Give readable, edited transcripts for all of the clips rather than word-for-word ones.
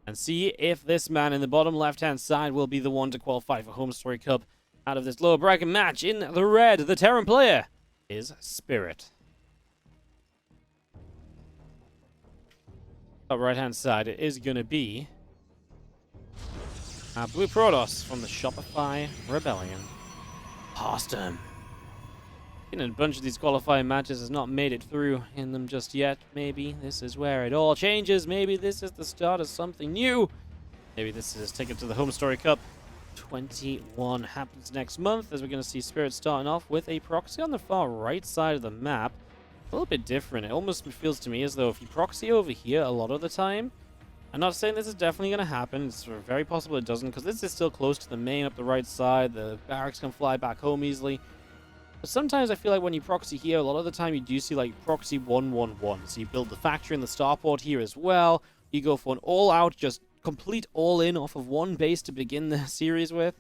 and see if this man in the bottom left-hand side will be the one to qualify for HomeStory Cup out of this lower bracket match. In the red, the Terran player is Spirit. Top right-hand side, it is going to be Blue Protoss from the Shopify Rebellion. Harstem. A bunch of these qualifying matches has not made it through in them just yet. Maybe this is where it all changes. Maybe this is the start of something new. Maybe this is his ticket to the HomeStory Cup 21 happens next month, as we're going to see Spirit starting off with a proxy on the far right side of the map. A little bit different. It almost feels to me as though if you proxy over here a lot of the time, I'm not saying this is definitely going to happen. It's very possible it doesn't, because this is still close to the main up the right side. The barracks can fly back home easily. But sometimes I feel like when you proxy here, a lot of the time you do see like proxy 1-1-1. So you build the factory and the starport here as well. You go for an all-out, just complete all-in off of one base to begin the series with.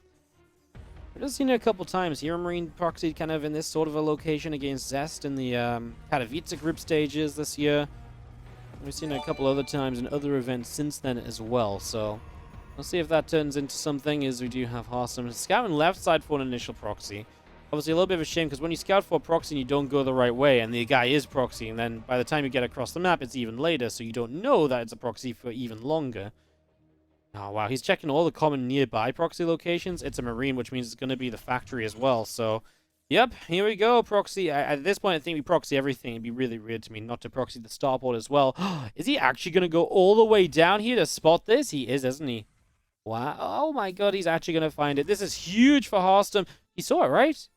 We've just seen it a couple times. Hero Marine proxied kind of in this sort of a location against Zest in the Katowice group stages this year. We've seen it a couple other times in other events since then as well. So we'll see if that turns into something, as we do have Harstem scouting left side for an initial proxy. Obviously, a little bit of a shame, because when you scout for a proxy and you don't go the right way, and the guy is proxying, then by the time you get across the map, it's even later, so you don't know that it's a proxy for even longer. Oh, wow, he's checking all the common nearby proxy locations. It's a Marine, which means it's going to be the factory as well, so... Yep, here we go, proxy. At this point, I think we proxy everything. It'd be really weird to me not to proxy the starport as well. Is he actually going to go all the way down here to spot this? He is, isn't he? Wow, oh my god, he's actually going to find it. This is huge for Harstem. He saw it, right?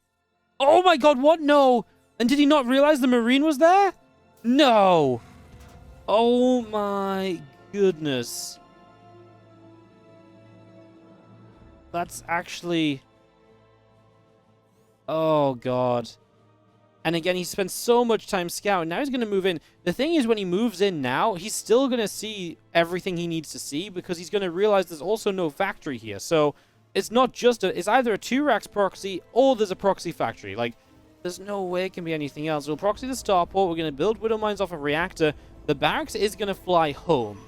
Oh my god, what? No! And did he not realize the Marine was there? No! Oh my goodness. That's actually... Oh god. And again, he spent so much time scouting. Now he's going to move in. The thing is, when he moves in now, he's still going to see everything he needs to see, because he's going to realize there's also no factory here. So... it's not just it's either a 2-racks proxy or there's a proxy factory. Like, there's no way it can be anything else. We'll proxy the starport. We're going to build Widow Mines off a reactor. The barracks is going to fly home.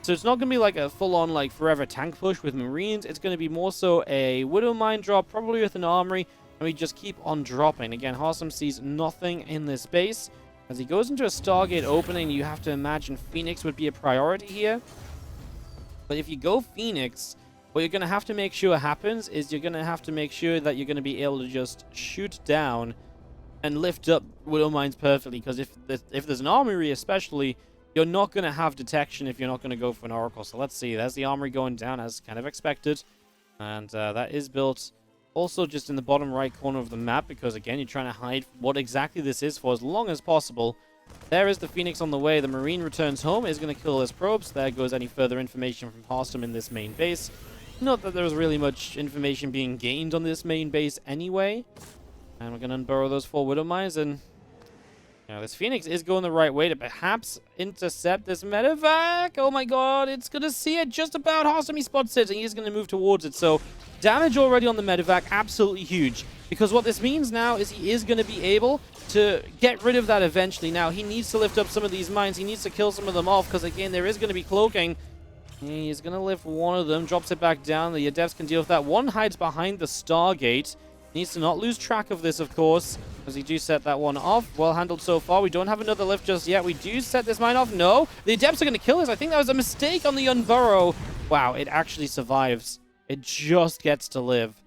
So it's not going to be like a full-on, like, forever tank push with Marines. It's going to be more so a Widow Mine drop, probably with an armory, and we just keep on dropping. Again, Harstem sees nothing in this base. As he goes into a Stargate opening, you have to imagine Phoenix would be a priority here. But if you go Phoenix... what you're going to have to make sure happens is you're going to have to make sure that you're going to be able to just shoot down and lift up Widow Mines perfectly. Because if there's an armory especially, you're not going to have detection if you're not going to go for an Oracle. So let's see. There's the armory going down as kind of expected. And that is built also just in the bottom right corner of the map. Because again, you're trying to hide what exactly this is for as long as possible. There is the Phoenix on the way. The Marine returns home. Is going to kill his probes. There goes any further information from Harstem in this main base. Not that there's really much information being gained on this main base anyway. And we're going to unburrow those 4 Widow Mines. And this Phoenix is going the right way to perhaps intercept this medevac. Oh my god, it's going to see it just about. Harstem, he spots it, and he's going to move towards it. So damage already on the medevac, absolutely huge. Because what this means now is he is going to be able to get rid of that eventually. Now, he needs to lift up some of these mines. He needs to kill some of them off, because again, there is going to be cloaking. He's going to lift one of them, drops it back down. The Adepts can deal with that. One hides behind the Stargate. Needs to not lose track of this, of course, as he do set that one off. Well handled so far. We don't have another lift just yet. We do set this mine off. No, the Adepts are going to kill us. I think that was a mistake on the unburrow. Wow, it actually survives. It just gets to live.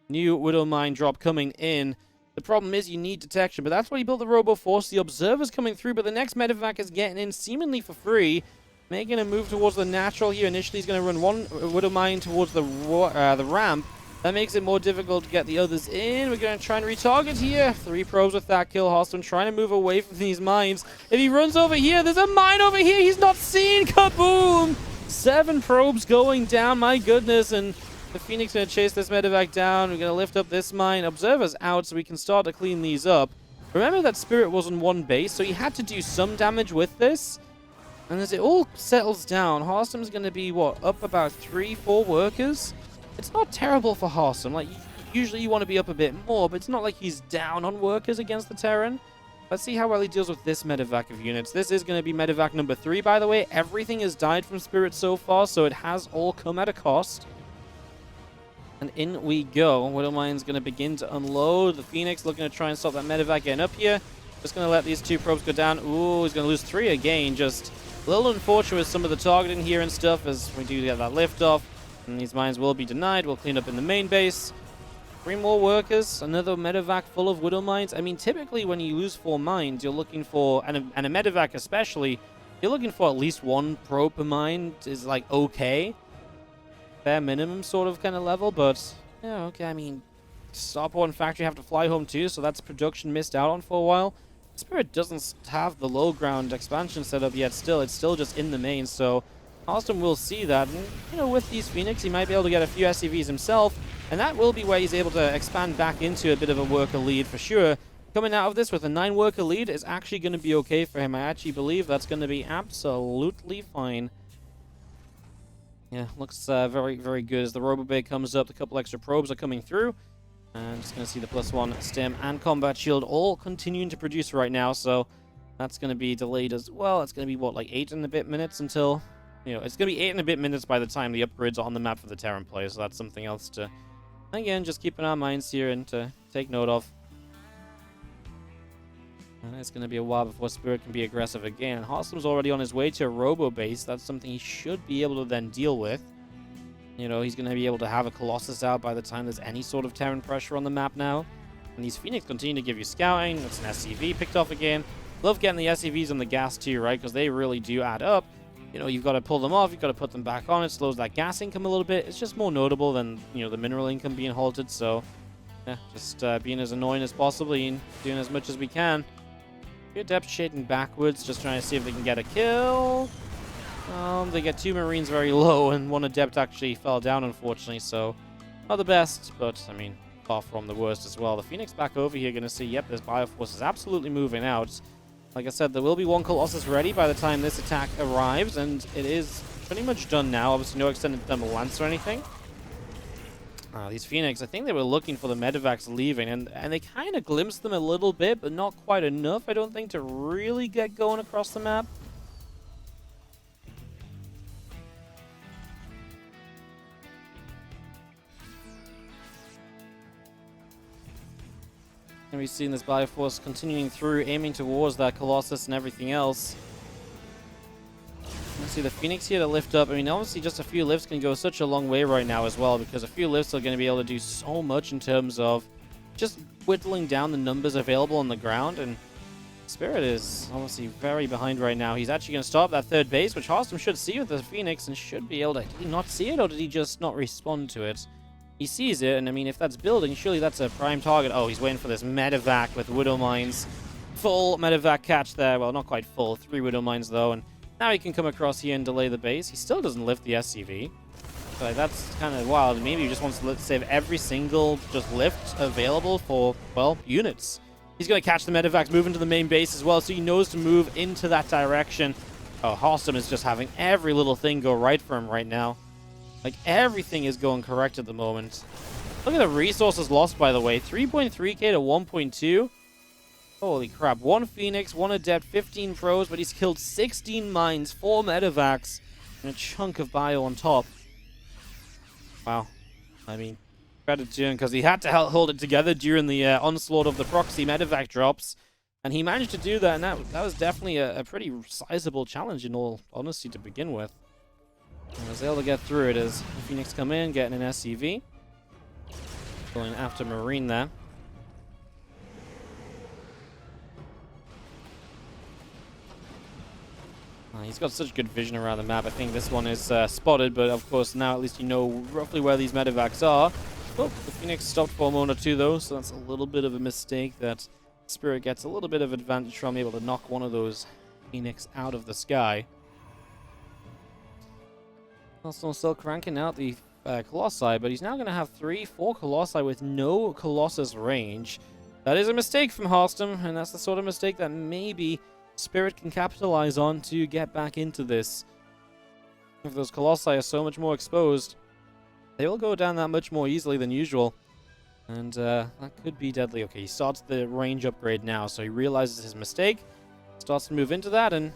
New Widow Mine drop coming in. The problem is you need detection, but that's why you built the Robo Force. The Observer's coming through, but the next medevac is getting in seemingly for free. Making a move towards the natural here. Initially, he's going to run one Widow Mine towards the ramp. That makes it more difficult to get the others in. We're going to try and retarget here. 3 probes with that kill. Harstem trying to move away from these mines. If he runs over here, there's a mine over here. He's not seen. Kaboom! 7 probes going down. My goodness. And the Phoenix going to chase this medevac down. We're going to lift up this mine. Observer's out, so we can start to clean these up. Remember that Spirit was on one base, so he had to do some damage with this. And as it all settles down, Harstem's going to be, what, up about 3-4 workers? It's not terrible for Harstem. Like, usually you want to be up a bit more, but it's not like he's down on workers against the Terran. Let's see how well he deals with this medevac of units. This is going to be medevac number 3, by the way. Everything has died from Spirit so far, so it has all come at a cost. And in we go. Widowmine's going to begin to unload. The Phoenix looking to try and stop that medevac getting up here. Just going to let these 2 probes go down. Ooh, he's going to lose 3 again. Just a little unfortunate with some of the targeting here and stuff as we do get that liftoff. And these mines will be denied. We'll clean up in the main base. 3 more workers. Another medevac full of widow mines. I mean, typically when you lose 4 mines, you're looking for, and a medevac especially, you're looking for at least 1 probe per mine is like okay. Bare minimum sort of kind of level, but yeah, okay. I mean, Starport and Factory have to fly home too, so that's production missed out on for a while. Spirit doesn't have the low ground expansion set up yet still. It's still just in the main, so Harstem will see that. And, you know, with these Phoenix, he might be able to get a few SCVs himself, and that will be where he's able to expand back into a bit of a worker lead for sure. Coming out of this with a 9 worker lead is actually going to be okay for him. I actually believe that's going to be absolutely fine. Yeah, looks very, very good as the Robobay comes up. A couple extra probes are coming through. And just going to see the +1 stim and combat shield all continuing to produce right now. So that's going to be delayed as well. It's going to be, what, like 8 and a bit minutes until... You know, it's going to be 8 and a bit minutes by the time the upgrades are on the map for the Terran players. So that's something else to, again, just keep in our minds here and to take note of. And it's going to be a while before Spirit can be aggressive again. And Harstem's already on his way to a Robo base. That's something he should be able to then deal with. You know, he's going to be able to have a Colossus out by the time there's any sort of Terran pressure on the map now. And these Phoenix continue to give you scouting. That's an SCV picked off again. Love getting the SCVs on the gas too, right? Because they really do add up. You know, you've got to pull them off. You've got to put them back on. It slows that gas income a little bit. It's just more notable than, you know, the mineral income being halted. So, yeah, just being as annoying as possible and doing as much as we can. Good depth shading backwards, just trying to see if they can get a kill. They get 2 Marines very low, and 1 Adept actually fell down, unfortunately, so not the best, but, I mean, far from the worst as well. The Phoenix back over here going to see, yep, this Bioforce is absolutely moving out. Like I said, there will be 1 Colossus ready by the time this attack arrives, and it is pretty much done now. Obviously, no extended thermal lance or anything. These Phoenix, I think they were looking for the medevacs leaving, and they kind of glimpsed them a little bit, but not quite enough, I don't think, to really get going across the map. And we've seen this Bioforce continuing through, aiming towards that Colossus and everything else. Let's see the Phoenix here to lift up. I mean, obviously just a few lifts can go such a long way right now as well, because a few lifts are going to be able to do so much in terms of just whittling down the numbers available on the ground. And Spirit is obviously very behind right now. He's actually going to start that 3rd base, which Harstem should see with the Phoenix and should be able to... Did he not see it, or did he just not respond to it? He sees it, and I mean, if that's building, surely that's a prime target. Oh, he's waiting for this medevac with Widow Mines. Full medevac catch there. Well, not quite full. 3 Widow Mines, though, and now he can come across here and delay the base. He still doesn't lift the SCV. So that's kind of wild. Maybe he just wants to save every single just lift available for, well, units. He's going to catch the medevacs, move into the main base as well, so he knows to move into that direction. Oh, Harstem is just having every little thing go right for him right now. Like, everything is going correct at the moment. Look at the resources lost, by the way. 3.3k to 1.2. Holy crap. 1 Phoenix, 1 Adept, 15 pros, but he's killed 16 mines, 4 medevacs, and a chunk of bio on top. Wow. I mean, credit to him, because he had to hold it together during the onslaught of the proxy medevac drops, and he managed to do that, and that was definitely a pretty sizable challenge, in all honesty, to begin with. And was able to get through it as Phoenix come in, getting an SCV. Going after Marine there. He's got such good vision around the map. I think this one is spotted, but of course now at least you know roughly where these medevacs are. Oh, the Phoenix stopped for a moment or two though, so that's a little bit of a mistake that Spirit gets a little bit of advantage from, able to knock one of those Phoenix out of the sky. Also still cranking out the Colossi, but he's now going to have 4 Colossi with no Colossus range. That is a mistake from Harstem, and that's the sort of mistake that maybe Spirit can capitalize on to get back into this. If those Colossi are so much more exposed, they will go down that much more easily than usual. And that could be deadly. Okay, he starts the range upgrade now, so he realizes his mistake. Starts to move into that, and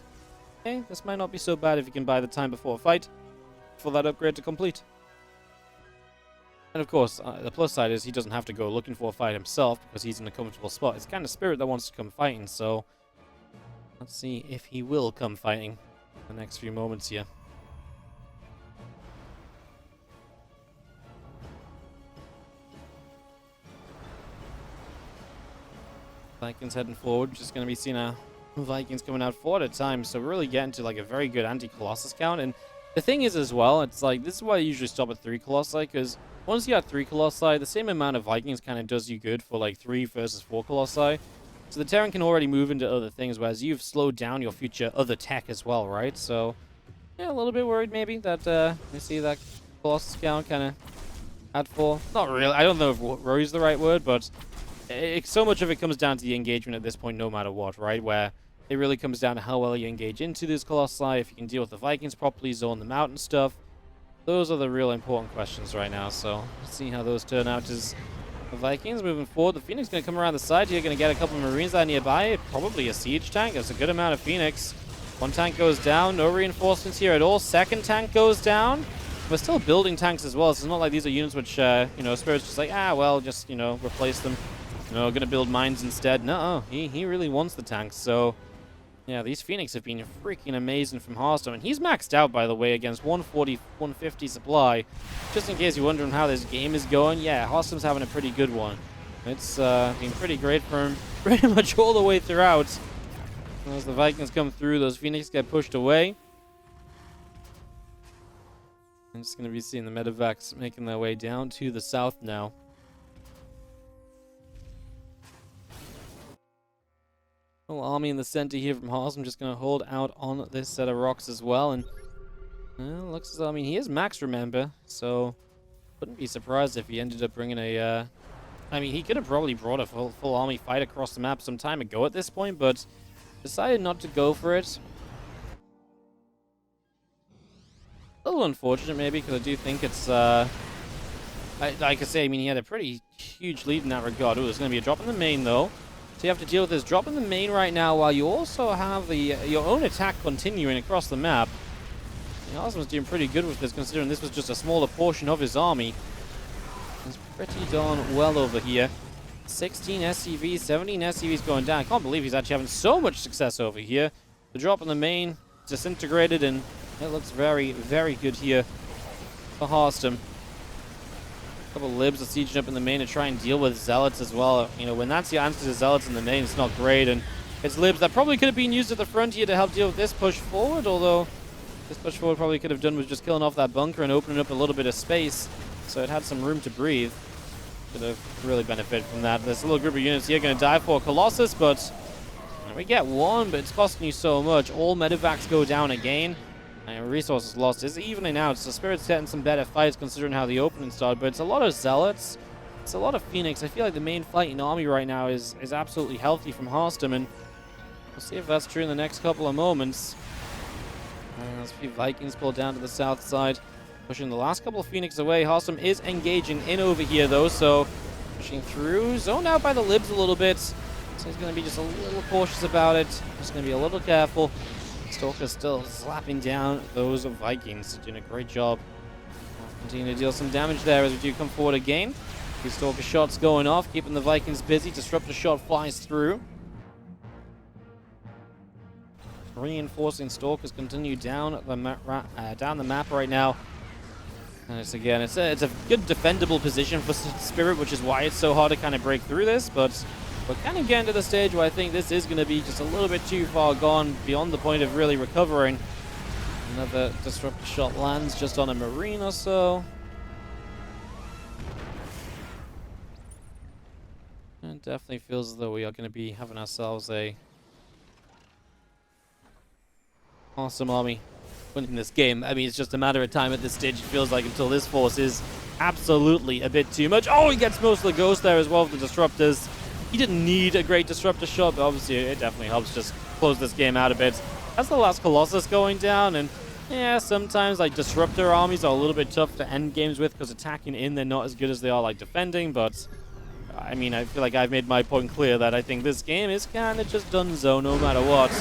okay, this might not be so bad if he can buy the time before a fight for that upgrade to complete. And of course, the plus side is he doesn't have to go looking for a fight himself because he's in a comfortable spot. It's kind of Spirit that wants to come fighting, so let's see if he will come fighting in the next few moments here. Vikings heading forward, just going to be seeing Vikings coming out 4 at a time, so we're really getting to like a very good anti-Colossus count. And the thing is as well, it's like, this is why I usually stop at 3 Colossi, because once you got 3 Colossi, the same amount of Vikings kind of does you good for like 3 versus 4 Colossi. So the Terran can already move into other things, whereas you've slowed down your future other tech as well, right? So, yeah, a little bit worried maybe that you see that Colossus count kind of at 4. Not really, I don't know if worry is the right word, but so much of it comes down to the engagement at this point, no matter what, right? Where it really comes down to how well you engage into this Colossi, if you can deal with the Vikings properly, zone them out and stuff. Those are the real important questions right now, so let's see how those turn out as the Vikings moving forward. The Phoenix going to come around the side here, going to get a couple of Marines out nearby, probably a siege tank. That's a good amount of Phoenix. One tank goes down, no reinforcements here at all. Second tank goes down. We're still building tanks as well, so it's not like these are units which, you know, Spirit's just like, well, just, you know, replace them. No, going to build mines instead. No, he really wants the tanks, so yeah, these Phoenix have been freaking amazing from Harstem. And he's maxed out, by the way, against 140, 150 supply. Just in case you're wondering how this game is going, yeah, Harstem's having a pretty good one. It's been pretty great for him pretty much all the way throughout. As the Vikings come through, those Phoenix get pushed away. I'm just going to be seeing the medevacs making their way down to the south now. Little army in the center here from Harstem, just going to hold out on this set of rocks as well. And looks as though, I mean, he is max, remember, so wouldn't be surprised if he ended up bringing a I mean, he could have probably brought a full army fight across the map some time ago at this point, but decided not to go for it. A little unfortunate maybe, because I do think it's like I say, I mean, he had a pretty huge lead in that regard. Ooh, there's going to be a drop in the main though. So you have to deal with this drop in the main right now, while you also have the your own attack continuing across the map. Harstem was doing pretty good with this, considering this was just a smaller portion of his army. He's pretty darn well over here. 16 SCVs, 17 SCVs going down. I can't believe he's actually having so much success over here. The drop in the main disintegrated, and it looks very, very good here for Harstem. Couple libs are sieging up in the main to try and deal with zealots as well. You know, when that's the answer to zealots in the main, it's not great. And it's libs that probably could have been used at the front here to help deal with this push forward, although this push forward probably could have done with just killing off that bunker and opening up a little bit of space, so it had some room to breathe. Could have really benefited from that. There's a little group of units here going to die for Colossus, but we get one, but it's costing you so much. All medevacs go down again. And resources lost. It's evening out, so Spirit's getting some better fights considering how the opening started, but it's a lot of zealots. It's a lot of Phoenix. I feel like the main fighting army right now is absolutely healthy from Harstem, and we'll see if that's true in the next couple of moments. There's a few Vikings pulled down to the south side, pushing the last couple of Phoenix away. Harstem is engaging in over here though, so pushing through, zoned out by the libs a little bit. So he's going to be just a little cautious about it. Just going to be a little careful. Stalker's still slapping down those Vikings. Doing a great job. Continue to deal some damage there as we do come forward again. Few Stalker shots going off, keeping the Vikings busy. Disruptor shot flies through. Reinforcing Stalkers continue down the map right now. And it's again, it's a good defendable position for Spirit, which is why it's so hard to kind of break through this. But we're kind of getting to the stage where I think this is going to be just a little bit too far gone beyond the point of really recovering. Another disruptor shot lands just on a Marine or so. It definitely feels as though we are going to be having ourselves a awesome army winning this game. I mean, it's just a matter of time at this stage, it feels like, until this force is absolutely a bit too much. Oh, he gets most of the ghosts there as well with the disruptors. He didn't need a great disruptor shot, but obviously it definitely helps just close this game out a bit. That's the last Colossus going down, and yeah, sometimes like disruptor armies are a little bit tough to end games with because attacking in, they're not as good as they are like defending, but I mean, I feel like I've made my point clear that I think this game is kind of just donezo no matter what.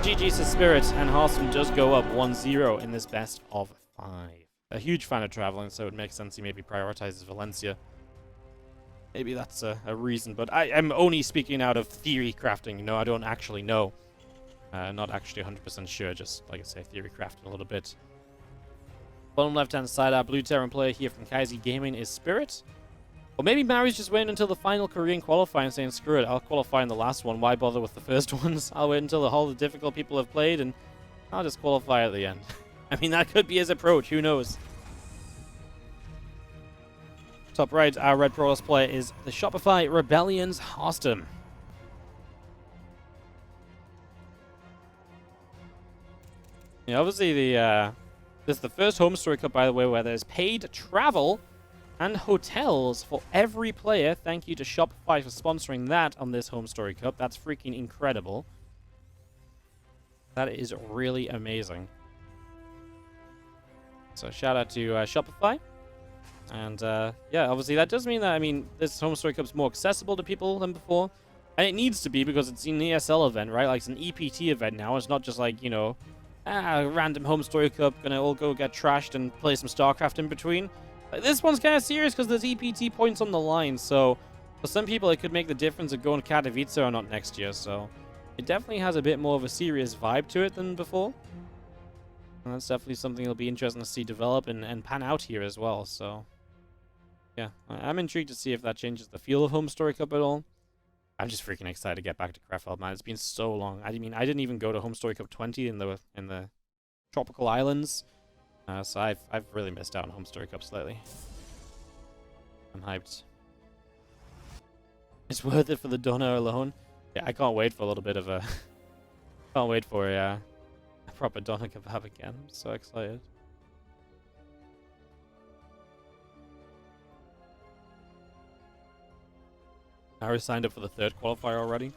GG to Spirit, and Harstem just go up 1-0 in this best of 5. A huge fan of traveling, so it makes sense he maybe prioritizes Valencia. Maybe that's a reason, but I'm only speaking out of theory crafting. You know, I don't actually know. Not actually 100% sure, just, like I say, theory crafting a little bit. Bottom left-hand side, our blue Terran player here from Kaisi Gaming is Spirit. Or maybe Mary's just waiting until the final Korean qualifier and saying, screw it, I'll qualify in the last one. Why bother with the first ones? I'll wait until all the difficult people have played, and I'll just qualify at the end. I mean, that could be his approach. Who knows? Top right, our Red Brawlers player is the Shopify Rebellion's Harstem. Yeah, obviously this is the first HomeStory Cup, by the way, where there's paid travel and hotels for every player. Thank you to Shopify for sponsoring that on this HomeStory Cup. That's freaking incredible. That is really amazing. So shout out to Shopify. And yeah, obviously that does mean that, I mean, this HomeStory Cup is more accessible to people than before. And it needs to be because it's an ESL event, right? Like it's an EPT event now. It's not just like, you know, random HomeStory Cup, gonna all go get trashed and play some StarCraft in between. Like, this one's kind of serious because there's EPT points on the line, so for some people it could make the difference of going to Katowice or not next year, so it definitely has a bit more of a serious vibe to it than before. And that's definitely something that'll be interesting to see develop and pan out here as well, so yeah, I'm intrigued to see if that changes the feel of HomeStory Cup at all. I'm just freaking excited to get back to Krefeld, man. It's been so long. I mean, I didn't even go to HomeStory Cup 20 in the tropical islands. So I've really missed out on HomeStory Cups lately. I'm hyped. It's worth it for the donor alone. Yeah, I can't wait for a little bit of a... can't wait for a proper doner kebab again. I'm so excited. Harry signed up for the third qualifier already.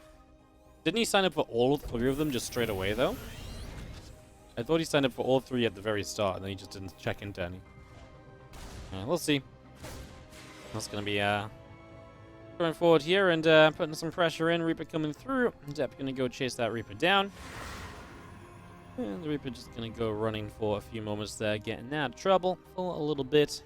Didn't he sign up for all 3 of them just straight away, though? I thought he signed up for all 3 at the very start, and then he just didn't check into any. We'll see. That's going to be going forward here and putting some pressure in. Reaper coming through. Depp going to go chase that Reaper down. And the Reaper just going to go running for a few moments there, getting out of trouble for a little bit.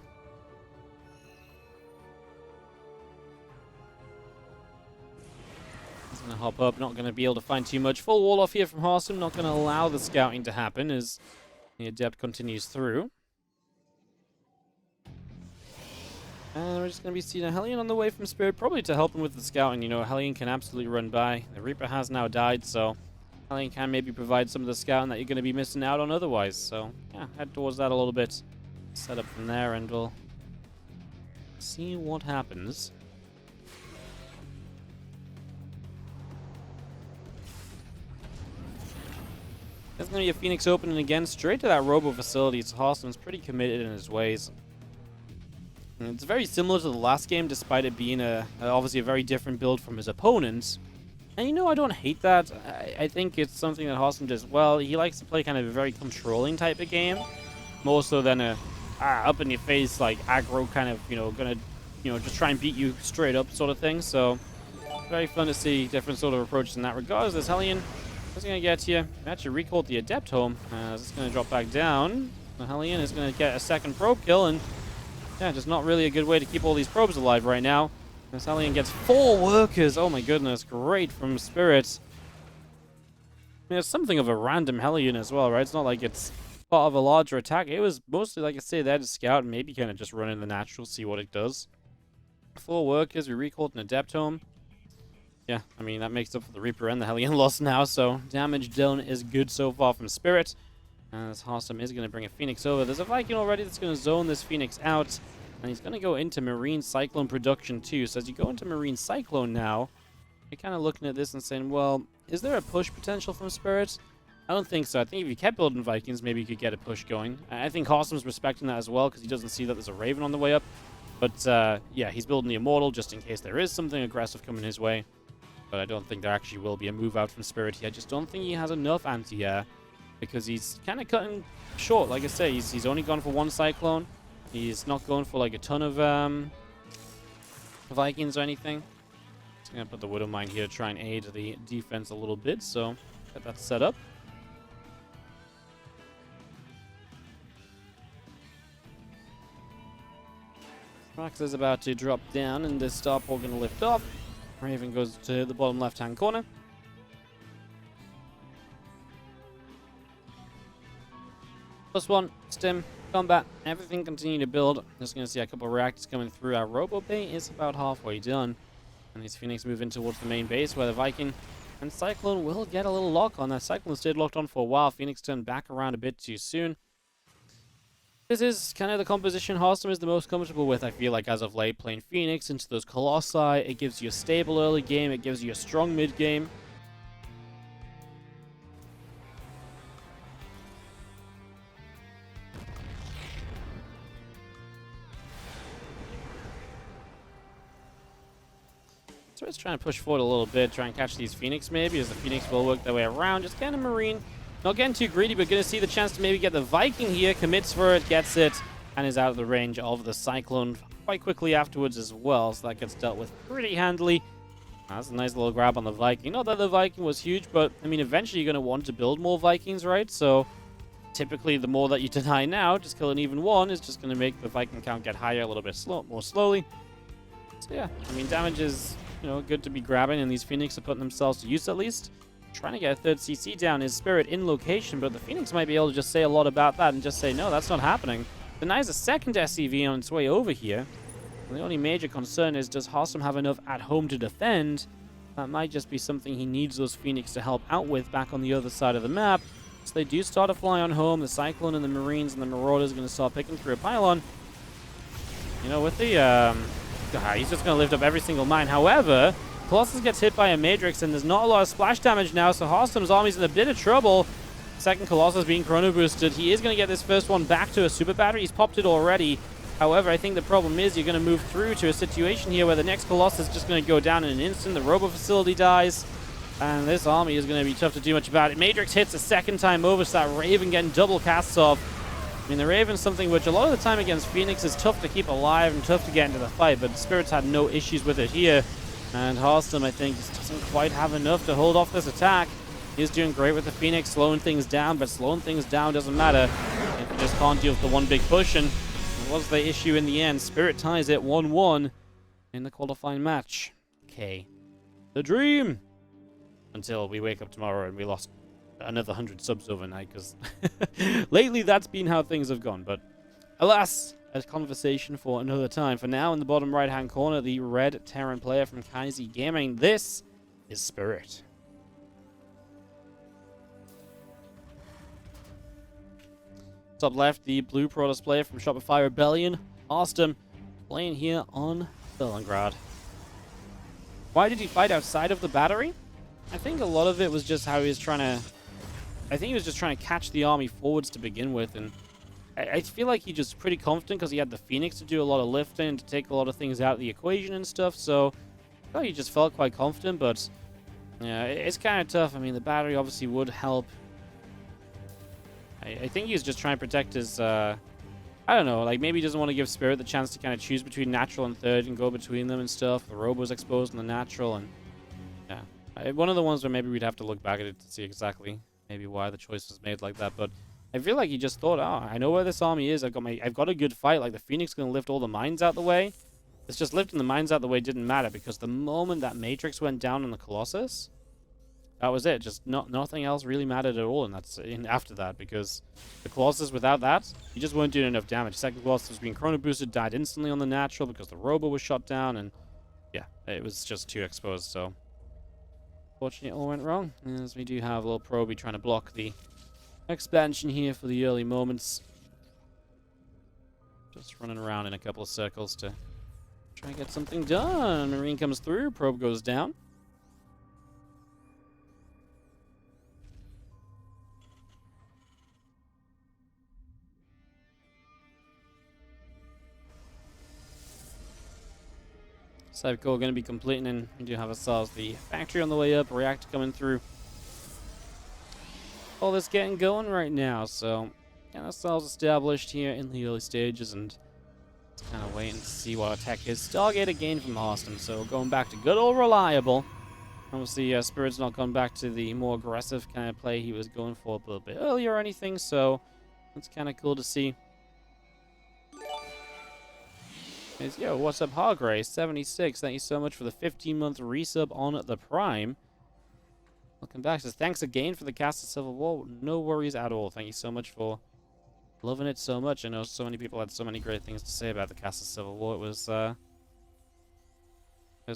Gonna hop up, not gonna be able to find too much. Full wall off here from Harstem, not gonna allow the scouting to happen as the Adept continues through. And we're just gonna be seeing a Hellion on the way from Spirit, probably to help him with the scouting. You know, Hellion can absolutely run by. The Reaper has now died, so Hellion can maybe provide some of the scouting that you're gonna be missing out on otherwise. So yeah, head towards that a little bit. Set up from there, and we'll see what happens. There's going to be a Phoenix opening again, straight to that Robo facility. So Harstem's pretty committed in his ways. And it's very similar to the last game, despite it being obviously a very different build from his opponents. And you know, I don't hate that. I think it's something that Harstem does well. He likes to play kind of a very controlling type of game, more so than a up in your face, like aggro kind of, you know, gonna, you know, just try and beat you straight up sort of thing. So very fun to see different sort of approaches in that regard. As Hellion is going to get to you. Actually recalled the Adept home. It's going to drop back down. The Hellion is going to get a second probe kill, and yeah, just not really a good way to keep all these probes alive right now. This Hellion gets 4 workers. Oh my goodness, great from Spirit. I mean, it's something of a random Hellion as well, right? It's not like it's part of a larger attack. It was mostly, like I say, there to scout and maybe kind of just run in the natural, see what it does. 4 workers. We recalled an Adept home. Yeah, I mean, that makes up for the Reaper and the Hellion loss now, so damage done is good so far from Spirit. As Harstem is going to bring a Phoenix over. There's a Viking already that's going to zone this Phoenix out, and he's going to go into Marine Cyclone production too. So as you go into Marine Cyclone now, you're kind of looking at this and saying, well, is there a push potential from Spirit? I don't think so. I think if you kept building Vikings, maybe you could get a push going. I think Harstem's respecting that as well, because he doesn't see that there's a Raven on the way up. But yeah, he's building the Immortal just in case there is something aggressive coming his way. But I don't think there actually will be a move out from Spirit. I just don't think he has enough anti-air, because he's kind of cutting short. Like I say, he's only gone for 1 Cyclone. He's not going for like a ton of Vikings or anything. Going to put the Widow Mine here to try and aid the defense a little bit, so get that set up. Rax is about to drop down, and the Starport going to lift off. Raven goes to the bottom left-hand corner. +1, stim, combat, everything continue to build. Just going to see a couple of reactors coming through. Our Robo Bay is about halfway done. And these Phoenix move in towards the main base, where the Viking and Cyclone will get a little lock on. That Cyclone stayed locked on for a while. Phoenix turned back around a bit too soon. This is kind of the composition Harstem is the most comfortable with, I feel like, as of late. Playing Phoenix into those Colossi. It gives you a stable early game. It gives you a strong mid game. So it's trying to push forward a little bit, try and catch these Phoenix maybe, as the Phoenix will work their way around. Just getting a Marine. Not getting too greedy, but going to see the chance to maybe get the Viking here. Commits for it, gets it, and is out of the range of the Cyclone quite quickly afterwards as well. So that gets dealt with pretty handily. That's a nice little grab on the Viking. Not that the Viking was huge, but, I mean, eventually you're going to want to build more Vikings, right? So typically the more that you deny now, just kill an even one is just going to make the Viking count get higher a little bit more slowly. So yeah, I mean, damage is, you know, good to be grabbing, and these Phoenix are putting themselves to use at least. Trying to get a third CC down is Spirit in location, but the Phoenix might be able to just say a lot about that and just say, no, that's not happening. Denies a second SCV on its way over here. And the only major concern is, does Harstem have enough at home to defend? That might just be something he needs those Phoenix to help out with back on the other side of the map. So they do start to fly on home. The Cyclone and the Marines and the Marauders are going to start picking through a pylon. You know, with the... he's just going to lift up every single mine. However, Colossus gets hit by a Matrix, and there's not a lot of splash damage now, so Harstem's army's in a bit of trouble. Second Colossus being chrono boosted. He is going to get this first one back to a super battery. He's popped it already. However, I think the problem is you're going to move through to a situation here where the next Colossus is just going to go down in an instant. The Robo facility dies, and this army is going to be tough to do much about it. Matrix hits a second time over, so that Raven getting double casts off. I mean, the Raven's something which a lot of the time against Phoenix is tough to keep alive and tough to get into the fight, but Spirits had no issues with it here. And Harstem, I think, just doesn't quite have enough to hold off this attack. He's doing great with the Phoenix, slowing things down, but slowing things down doesn't matter if you just can't deal with the one big push. And what was the issue in the end? Spirit ties it 1-1 in the qualifying match. Okay. The dream! Until we wake up tomorrow and we lost another 100 subs overnight, because lately that's been how things have gone. But alas, a conversation for another time. For now, in the bottom right-hand corner, the red Terran player from Kaisi Gaming. This is Spirit. Top left, the blue Protoss player from Shopify Rebellion, Harstem, playing here on Stalingrad. Why did he fight outside of the battery? I think a lot of it was just how he was trying to... I think he was just trying to catch the army forwards to begin with, and I feel like he's just pretty confident because he had the Phoenix to do a lot of lifting, to take a lot of things out of the equation and stuff, so I thought he just felt quite confident, but yeah, it's kind of tough. I mean, the battery obviously would help. I think he's just trying to protect his, I don't know, like maybe he doesn't want to give Spirit the chance to kind of choose between natural and third and go between them and stuff. The Robo's exposed on the natural, and yeah. One of the ones where maybe we'd have to look back at it to see exactly maybe why the choice was made like that, but I feel like he just thought, oh, I know where this army is. I've got a good fight. Like, the Phoenix is going to lift all the mines out the way. It's just lifting the mines out the way didn't matter, because the moment that Matrix went down on the Colossus, that was it. Just nothing else really mattered at all, and after that, because the Colossus, without that, you just weren't doing enough damage. Second Colossus was being chrono boosted, died instantly on the natural because the Robo was shot down, and yeah, it was just too exposed. So unfortunately, it all went wrong, as we do have a little Proby trying to block the expansion here for the early moments. Just running around in a couple of circles to try and get something done. Marine comes through, probe goes down. Cyber core going to be completing, and we do have ourselves the factory on the way up, reactor coming through. All this getting going right now, so getting ourselves established here in the early stages, and it's Kind of wait and see what our tech is. Stargate again from Harstem, so going back to good old reliable. Obviously, Spirit's not gone back to the more aggressive kind of play he was going for a little bit earlier or anything, so that's kind of cool to see. Yo, what's up, Hargray76? Thank you so much for the 15-month resub on the Prime. Welcome back. Says, thanks again for the cast of Civil War. No worries at all. Thank you so much for loving it so much. I know so many people had so many great things to say about the cast of Civil War. It was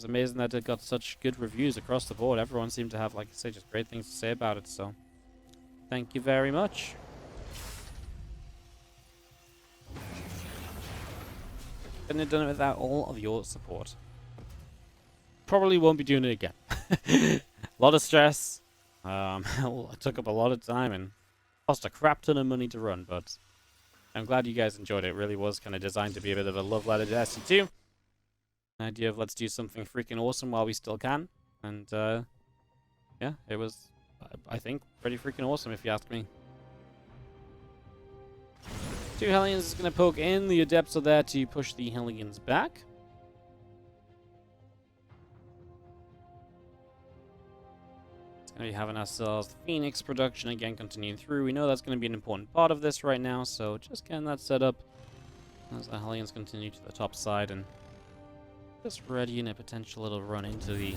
amazing that it got such good reviews across the board. Everyone seemed to have, like I say, just great things to say about it. So, thank you very much. Couldn't have done it without all of your support. Probably won't be doing it again. A lot of stress. It took up a lot of time and cost a crap ton of money to run, but I'm glad you guys enjoyed it. It really was kind of designed to be a bit of a love letter to SC2. An idea of let's do something freaking awesome while we still can. And, yeah, it was, I think, pretty freaking awesome if you ask me. 2 Hellions is going to poke in. The Adepts are there to push the Hellions back. It's going to be having ourselves the Phoenix production again continuing through. We know that's going to be an important part of this right now, so just getting that set up as the Hellions continue to the top side and just readying a potential little run into the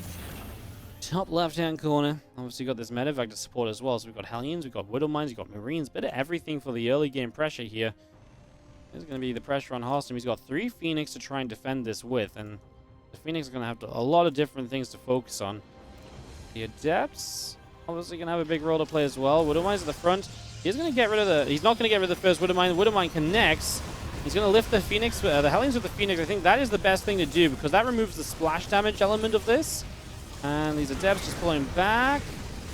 top left-hand corner. Obviously, got this medevac to support as well. So we've got Hellions, we've got Widow Mines, we've got Marines. Bit of everything for the early game pressure here. There's going to be the pressure on Harstem. He's got 3 Phoenix to try and defend this with. And the Phoenix is going to have a lot of different things to focus on. The Adepts obviously going to have a big role to play as well. Widow Mines at the front. He's going to get rid of the... He's not going to get rid of the first Widow Mine. Widow Mine connects. He's going to lift the Phoenix, the Hellions with the Phoenix. I think that is the best thing to do because that removes the splash damage element of this. And these Adepts just pulling back.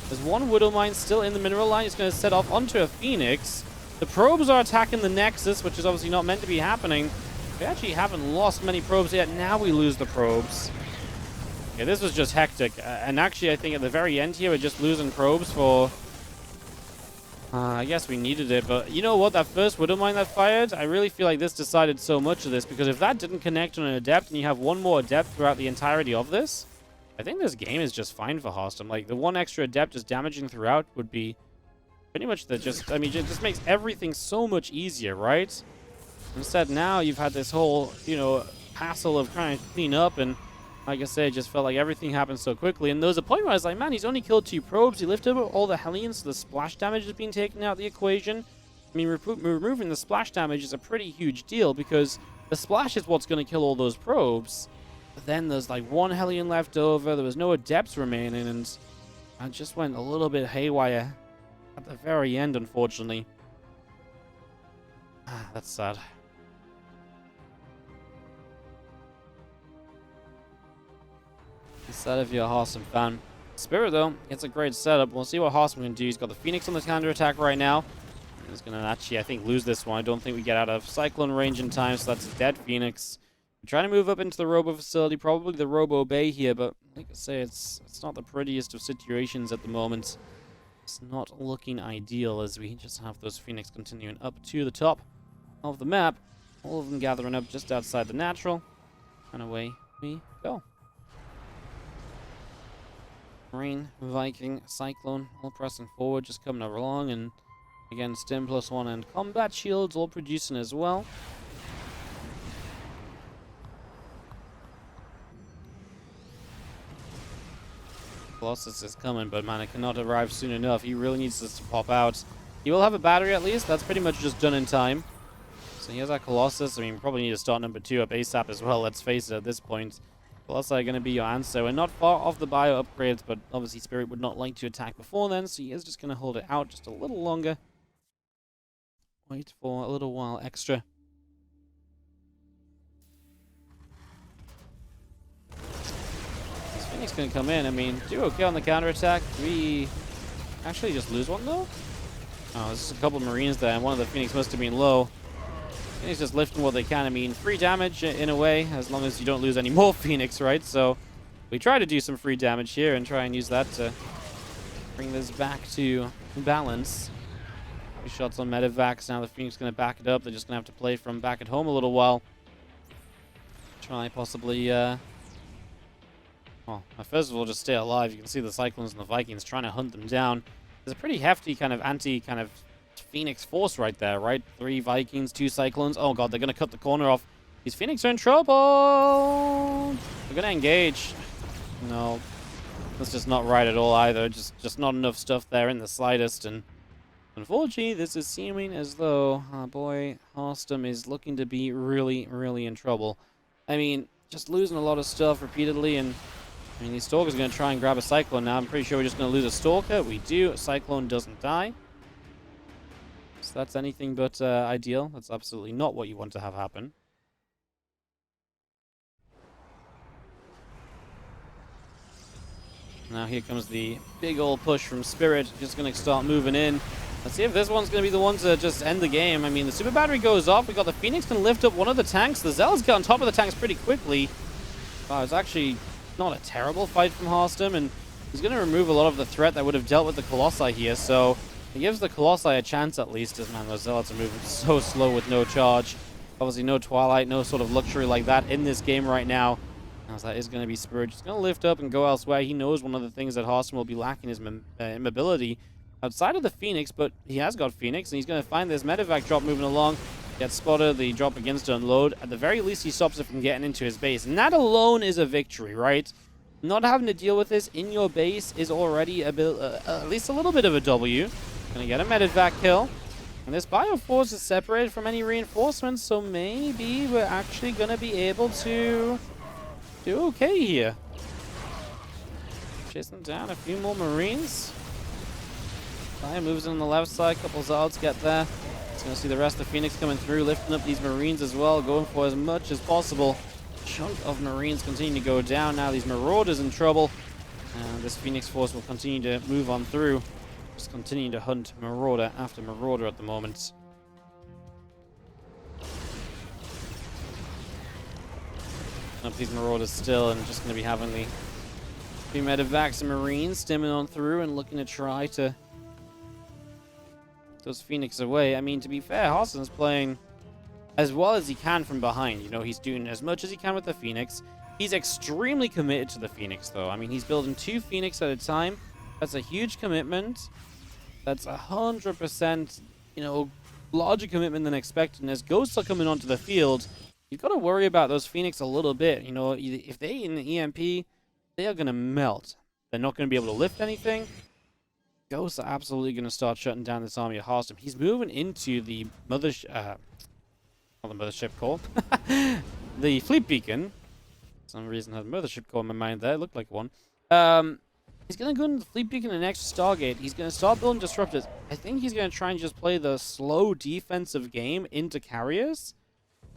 There's one Widow Mine still in the mineral line. It's going to set off onto a Phoenix. The probes are attacking the Nexus, which is obviously not meant to be happening. We actually haven't lost many probes yet. Now we lose the probes. Okay, this was just hectic. And actually, I think at the very end here, we're just losing probes for... I guess we needed it, but you know what? That first Widow Mine that fired, I really feel like this decided so much of this, because if that didn't connect on an Adept and you have one more Adept throughout the entirety of this, I think this game is just fine for Harstem. Like, the one extra Adept just damaging throughout would be pretty much the just... I mean, it just makes everything so much easier, right? Instead, now you've had this whole, you know, hassle of trying to clean up, and like I say, it just felt like everything happened so quickly. And there was a point where I was like, man, he's only killed 2 probes. He lifted up all the Hellions, so the splash damage has been taken out of the equation. I mean, removing the splash damage is a pretty huge deal, because the splash is what's going to kill all those probes. But then there's like 1 Hellion left over. There was no Adepts remaining, and I just went a little bit haywire at the very end, unfortunately. That's sad. It's sad if you're a Harstem fan. Spirit, though, it's a great setup. We'll see what Harstem can do. He's got the Phoenix on the counter attack right now. He's going to actually, I think, lose this one. I don't think we get out of Cyclone range in time, so that's a dead Phoenix. We're trying to move up into the Robo facility, probably the Robo Bay here, but like I say, it's not the prettiest of situations at the moment. It's not looking ideal as we just have those Phoenix continuing up to the top of the map. All of them gathering up just outside the natural. And away we go. Marine, Viking, Cyclone, all pressing forward, just coming along. And again, Stim +1 and combat shields all producing as well. Colossus is coming, but man, it cannot arrive soon enough. He really needs this to pop out. He will have a battery at least. That's pretty much just done in time. So here's our Colossus. I mean, we probably need to start number 2 up ASAP as well. Let's face it, at this point. Colossi are going to be your answer. We're not far off the bio upgrades, but obviously Spirit would not like to attack before then, so he is just going to hold it out just a little longer. Wait for a little while extra. Phoenix going to come in. I mean, do okay on the counterattack. Do we actually just lose one, though? Oh, there's just a couple of Marines there, and one of the Phoenix must have been low. Phoenix just lifting what they can. I mean, free damage in a way, as long as you don't lose any more Phoenix, right? So we try to do some free damage here and try and use that to bring this back to balance. 2 shots on medevacs. Now the Phoenix going to back it up. They're just going to have to play from back at home a little while. try possibly, well, first of all, just stay alive. You can see the Cyclones and the Vikings trying to hunt them down. There's a pretty hefty kind of Phoenix force right there, right? 3 Vikings, 2 Cyclones. Oh god, they're going to cut the corner off. These Phoenix are in trouble. They're going to engage. No, that's just not right at all either. Just not enough stuff there in the slightest. And unfortunately, this is seeming as though, oh boy, Harstem is looking to be really, really in trouble. I mean, just losing a lot of stuff repeatedly, and I mean, these Stalkers are going to try and grab a Cyclone now. I'm pretty sure we're just going to lose a Stalker. We do. Cyclone doesn't die. So that's anything but ideal. That's absolutely not what you want to have happen. Now here comes the big old push from Spirit. Just going to start moving in. Let's see if this one's going to be the one to just end the game. I mean, the super battery goes off. We got the Phoenix can lift up one of the tanks. The Zealots get on top of the tanks pretty quickly. Wow, it's actually not a terrible fight from Harstem, and he's going to remove a lot of the threat that would have dealt with the Colossi here. So it gives the Colossi a chance at least, as man, those Zealots are moving so slow with no charge. Obviously no Twilight, no sort of luxury like that in this game right now. As that is going to be Spirit. Just going to lift up and go elsewhere. He knows one of the things that Harstem will be lacking is immobility outside of the Phoenix, but he has got Phoenix, and he's going to find this medevac drop moving along. Gets spotted. The drop begins to unload. At the very least, he stops it from getting into his base. And that alone is a victory, right? Not having to deal with this in your base is already at least a little bit of a W. Going to get a medevac kill. And this Bioforce is separated from any reinforcements, so maybe we're actually going to be able to do okay here. Chasing down a few more Marines. Fire moves in on the left side. Couple Zealots get there. It's going to see the rest of Phoenix coming through, lifting up these Marines as well, going for as much as possible. Chunk of Marines continue to go down. Now these Marauders in trouble. And this Phoenix force will continue to move on through. Just continuing to hunt Marauder after Marauder at the moment. Up these Marauders still, and just going to be having the few medevacs and Marines stimming on through and looking to try to those Phoenix away. I mean, to be fair, Harstem's playing as well as he can from behind. You know, he's doing as much as he can with the Phoenix. He's extremely committed to the Phoenix, though. I mean, he's building 2 Phoenix at a time. That's a huge commitment. That's 100%, you know, larger commitment than expected. And as Ghosts are coming onto the field, you've got to worry about those Phoenix a little bit. You know, if they in the EMP, they are going to melt. They're not going to be able to lift anything. Ghosts are absolutely going to start shutting down this army of Harstem. He's moving into the mothership, not the mothership core, the fleet beacon. For some reason I had a mothership core in my mind there. It looked like one. He's going to go into the fleet beacon and next Stargate. He's going to start building disruptors. I think he's going to try and just play the slow defensive game into carriers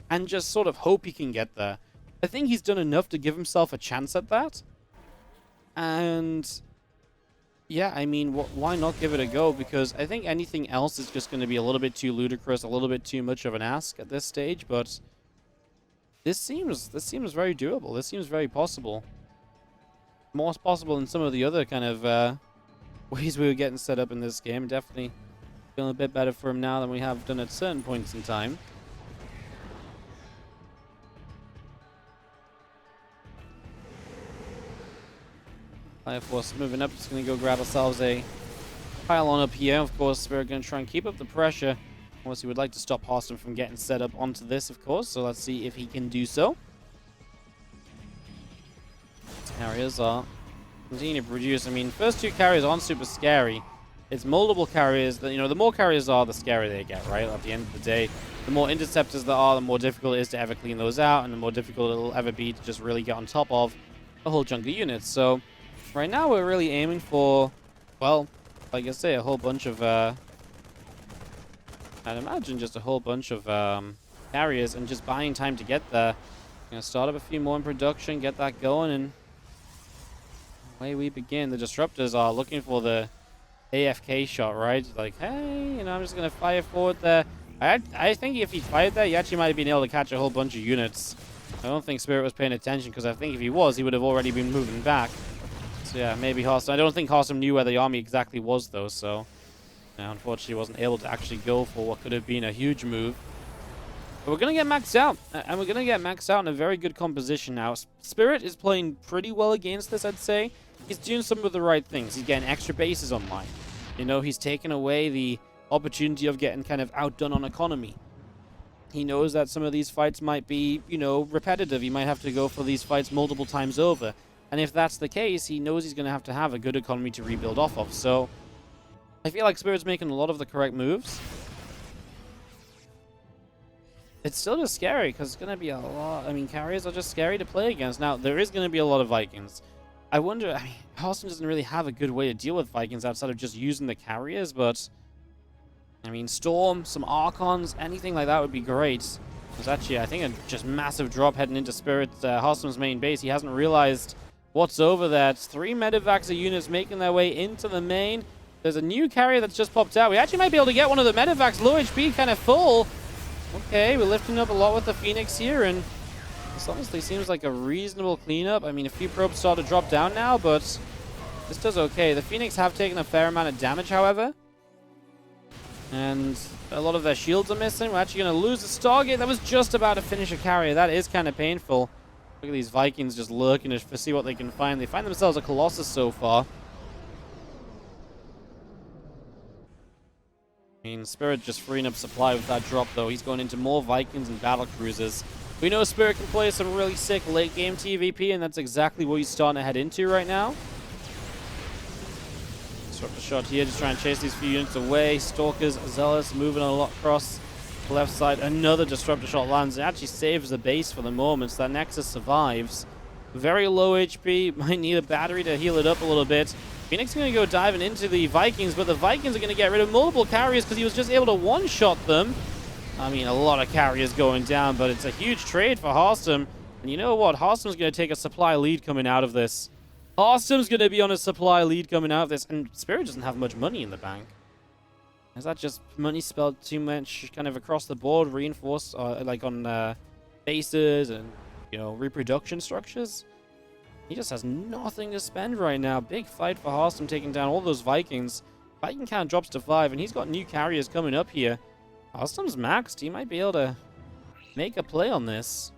and just sort of hope he can get there. I think he's done enough to give himself a chance at that. And yeah, I mean, why not give it a go? Because I think anything else is just going to be a little bit too ludicrous, a little bit too much of an ask at this stage. But this seems very doable. This seems very possible. More possible than some of the other kind of ways we were getting set up in this game. Definitely feeling a bit better for him now than we have done at certain points in time. Fire Force moving up. Just going to go grab ourselves a pylon up here. Of course, we're going to try and keep up the pressure. Obviously, we'd like to stop Harstem from getting set up onto this, of course. So let's see if he can do so. Carriers are continuing to produce. I mean, first 2 carriers aren't super scary. It's multiple carriers that, you know, the more carriers are, the scarier they get, right? At the end of the day, the more interceptors there are, the more difficult it is to ever clean those out, and the more difficult it'll ever be to just really get on top of a whole chunk of units. So right now we're really aiming for, well, like I say, a whole bunch of, I'd imagine just a whole bunch of carriers and just buying time to get there. Gonna start up a few more in production, get that going, and away we begin. The disruptors are looking for the AFK shot, right? Like, hey, you know, I'm just gonna fire forward there. I think if he fired there, he actually might have been able to catch a whole bunch of units. I don't think Spirit was paying attention, because I think if he was, he would have already been moving back. So yeah, maybe Harstem. I don't think Harstem knew where the army exactly was, though, so yeah, unfortunately wasn't able to actually go for what could have been a huge move. But we're going to get maxed out, and we're going to get maxed out in a very good composition now. Spirit is playing pretty well against this, I'd say. He's doing some of the right things. He's getting extra bases online. You know, he's taken away the opportunity of getting kind of outdone on economy. He knows that some of these fights might be, you know, repetitive. He might have to go for these fights multiple times over. And if that's the case, he knows he's going to have a good economy to rebuild off of. So I feel like Spirit's making a lot of the correct moves. It's still just scary because it's going to be a lot. I mean, carriers are just scary to play against. Now, there is going to be a lot of Vikings. I wonder, I mean, Harstem doesn't really have a good way to deal with Vikings outside of just using the carriers, but I mean, Storm, some Archons, anything like that would be great. There's actually, I think, a just massive drop heading into Spirit, Harstem's main base. He hasn't realized what's over there. It's 3 Medivaxer units making their way into the main. There's a new carrier that's just popped out. We actually might be able to get one of the Medivacs. Low HP, kind of full. Okay, we're lifting up a lot with the Phoenix here, and this honestly seems like a reasonable cleanup. I mean, a few probes start to drop down now, but this does okay. The Phoenix have taken a fair amount of damage, however. And a lot of their shields are missing. We're actually going to lose the Stargate. That was just about to finish a carrier. That is kind of painful. Look at these Vikings just lurking to see what they can find. They find themselves a Colossus so far. I mean, Spirit just freeing up supply with that drop, though. He's going into more Vikings and battle cruisers. We know Spirit can play some really sick late-game TVP, and that's exactly what he's starting to head into right now. Disruptor shot here, just trying to chase these few units away. Stalkers, Zealous moving a lot across the left side. Another Disruptor shot lands. It actually saves the base for the moment, so that Nexus survives. Very low HP. Might need a battery to heal it up a little bit. Phoenix is going to go diving into the Vikings, but the Vikings are going to get rid of multiple carriers because he was just able to one-shot them. I mean, a lot of carriers going down, but it's a huge trade for Harstem. And you know what? Harstem's going to take a supply lead coming out of this. Harstem's going to be on a supply lead coming out of this, and Spirit doesn't have much money in the bank. Is that just money spelled too much kind of across the board, reinforced, like on bases and, you know, reproduction structures? He just has nothing to spend right now. Big fight for Harstem taking down all those Vikings. Viking count drops to 5, and he's got new carriers coming up here. Harstem's maxed. He might be able to make a play on this.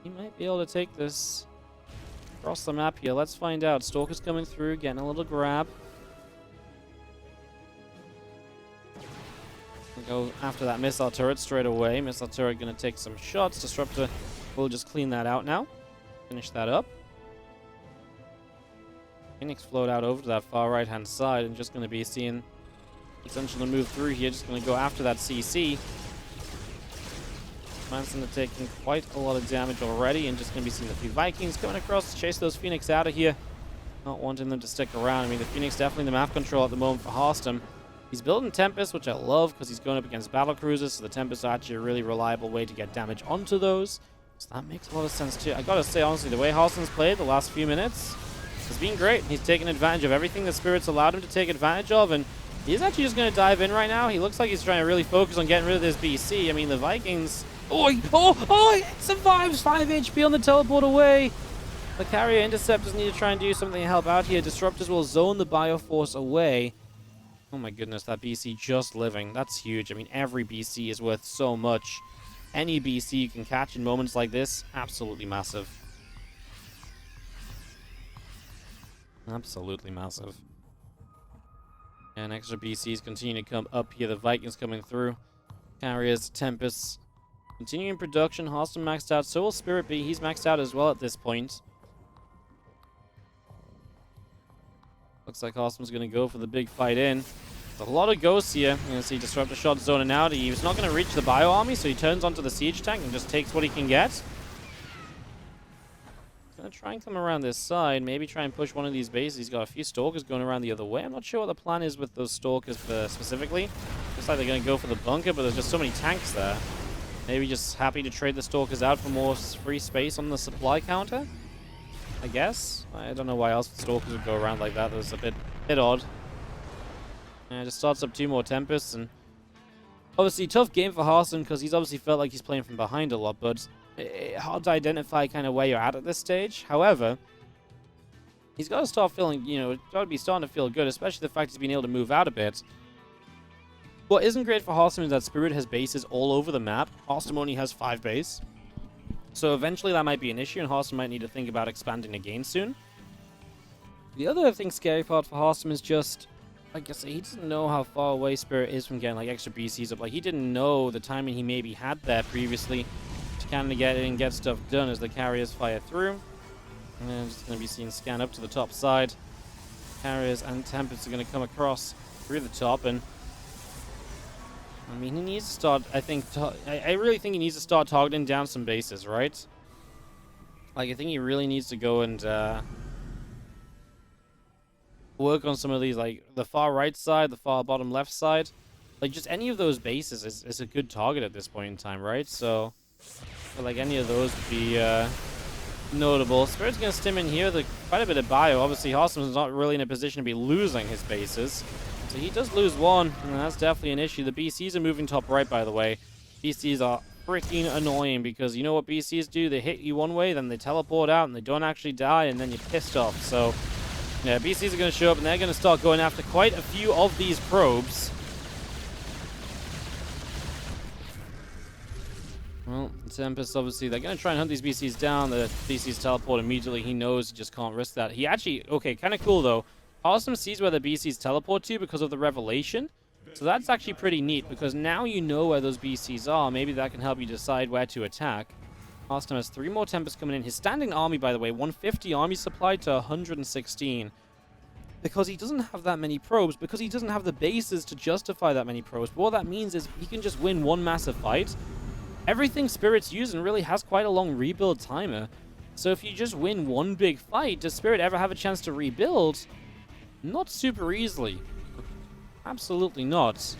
He might be able to take this across the map here. Let's find out. Stalker's coming through, getting a little grab. We'll go after that missile turret straight away. Missile turret going to take some shots. Disruptor will just clean that out now. Finish that up. Phoenix float out over to that far right-hand side and just going to be seeing essentially move through here. Just going to go after that CC. Manson taking quite a lot of damage already and just going to be seeing the few Vikings coming across to chase those Phoenix out of here. Not wanting them to stick around. I mean, the Phoenix definitely the map control at the moment for Harstem. He's building Tempest, which I love because he's going up against battle cruisers, so the Tempest are actually a really reliable way to get damage onto those. So that makes a lot of sense too. I gotta say, honestly, the way Harstem's played the last few minutes has been great. He's taken advantage of everything the Spirit's allowed him to take advantage of, and he's actually just going to dive in right now. He looks like he's trying to really focus on getting rid of this BC. I mean, the Vikings... it survives! 5 HP on the teleport away! The carrier interceptors need to try and do something to help out here. Disruptors will zone the Bioforce away. Oh my goodness, that BC just living. That's huge. I mean, every BC is worth so much. Any BC you can catch in moments like this, absolutely massive. Absolutely massive. And extra BCs continue to come up here. The Vikings coming through. Carriers, Tempests. Continuing production. Harstem maxed out. So will Spirit be. He's maxed out as well at this point. Looks like Harstem's going to go for the big fight in. There's a lot of ghosts here. You're going to see Disruptor Shot zoning out. He's not going to reach the Bio Army, so he turns onto the Siege Tank and just takes what he can get. He's going to try and come around this side. Maybe try and push one of these bases. He's got a few Stalkers going around the other way. I'm not sure what the plan is with those Stalkers specifically. Looks like they're going to go for the bunker, but there's just so many tanks there. Maybe just happy to trade the Stalkers out for more free space on the supply counter, I guess. I don't know why else the Stalkers would go around like that. That was a bit odd. And just starts up 2 more Tempests, and obviously tough game for Harstem because he's obviously felt like he's playing from behind a lot, but hard to identify kind of where you're at this stage. However, he's got to start feeling, you know, got to be starting to feel good, especially the fact he's been able to move out a bit. What isn't great for Harstem is that Spirit has bases all over the map. Harstem only has 5 base. So eventually that might be an issue, and Harstem might need to think about expanding again soon. The other thing scary part for Harstem is just, like I say, he doesn't know how far away Spirit is from getting like extra BCs up. Like, he didn't know the timing he maybe had there previously to kind of get in and get stuff done as the carriers fire through. And then just going to be seeing scan up to the top side. Carriers and Tempests are going to come across through the top, and I mean, he needs to start, I think, I really think he needs to start targeting down some bases, right? Like, I think he really needs to go and work on some of these, like, the far right side, the far bottom left side. Like, just any of those bases is a good target at this point in time, right? So, I feel like any of those would be notable. Spirit's going to stim in here. There's quite a bit of bio. Obviously, Harstem's not really in a position to be losing his bases. So he does lose one, and that's definitely an issue. The BCs are moving top right, by the way. BCs are freaking annoying because you know what BCs do? They hit you one way, then they teleport out, and they don't actually die, and then you're pissed off. So, yeah, BCs are going to show up, and they're going to start going after quite a few of these probes. Well, Tempest, obviously, they're going to try and hunt these BCs down. The BCs teleport immediately. He knows he just can't risk that. He actually, okay, kind of cool, though. Harstem sees where the BCs teleport to because of the revelation. So that's actually pretty neat, because now you know where those BCs are. Maybe that can help you decide where to attack. Harstem has 3 more Tempests coming in. His standing army, by the way, 150 army supply to 116. Because he doesn't have that many probes, because he doesn't have the bases to justify that many probes. But what that means is he can just win one massive fight. Everything Spirit's using really has quite a long rebuild timer. So if you just win one big fight, does Spirit ever have a chance to rebuild? Not super easily. Absolutely not.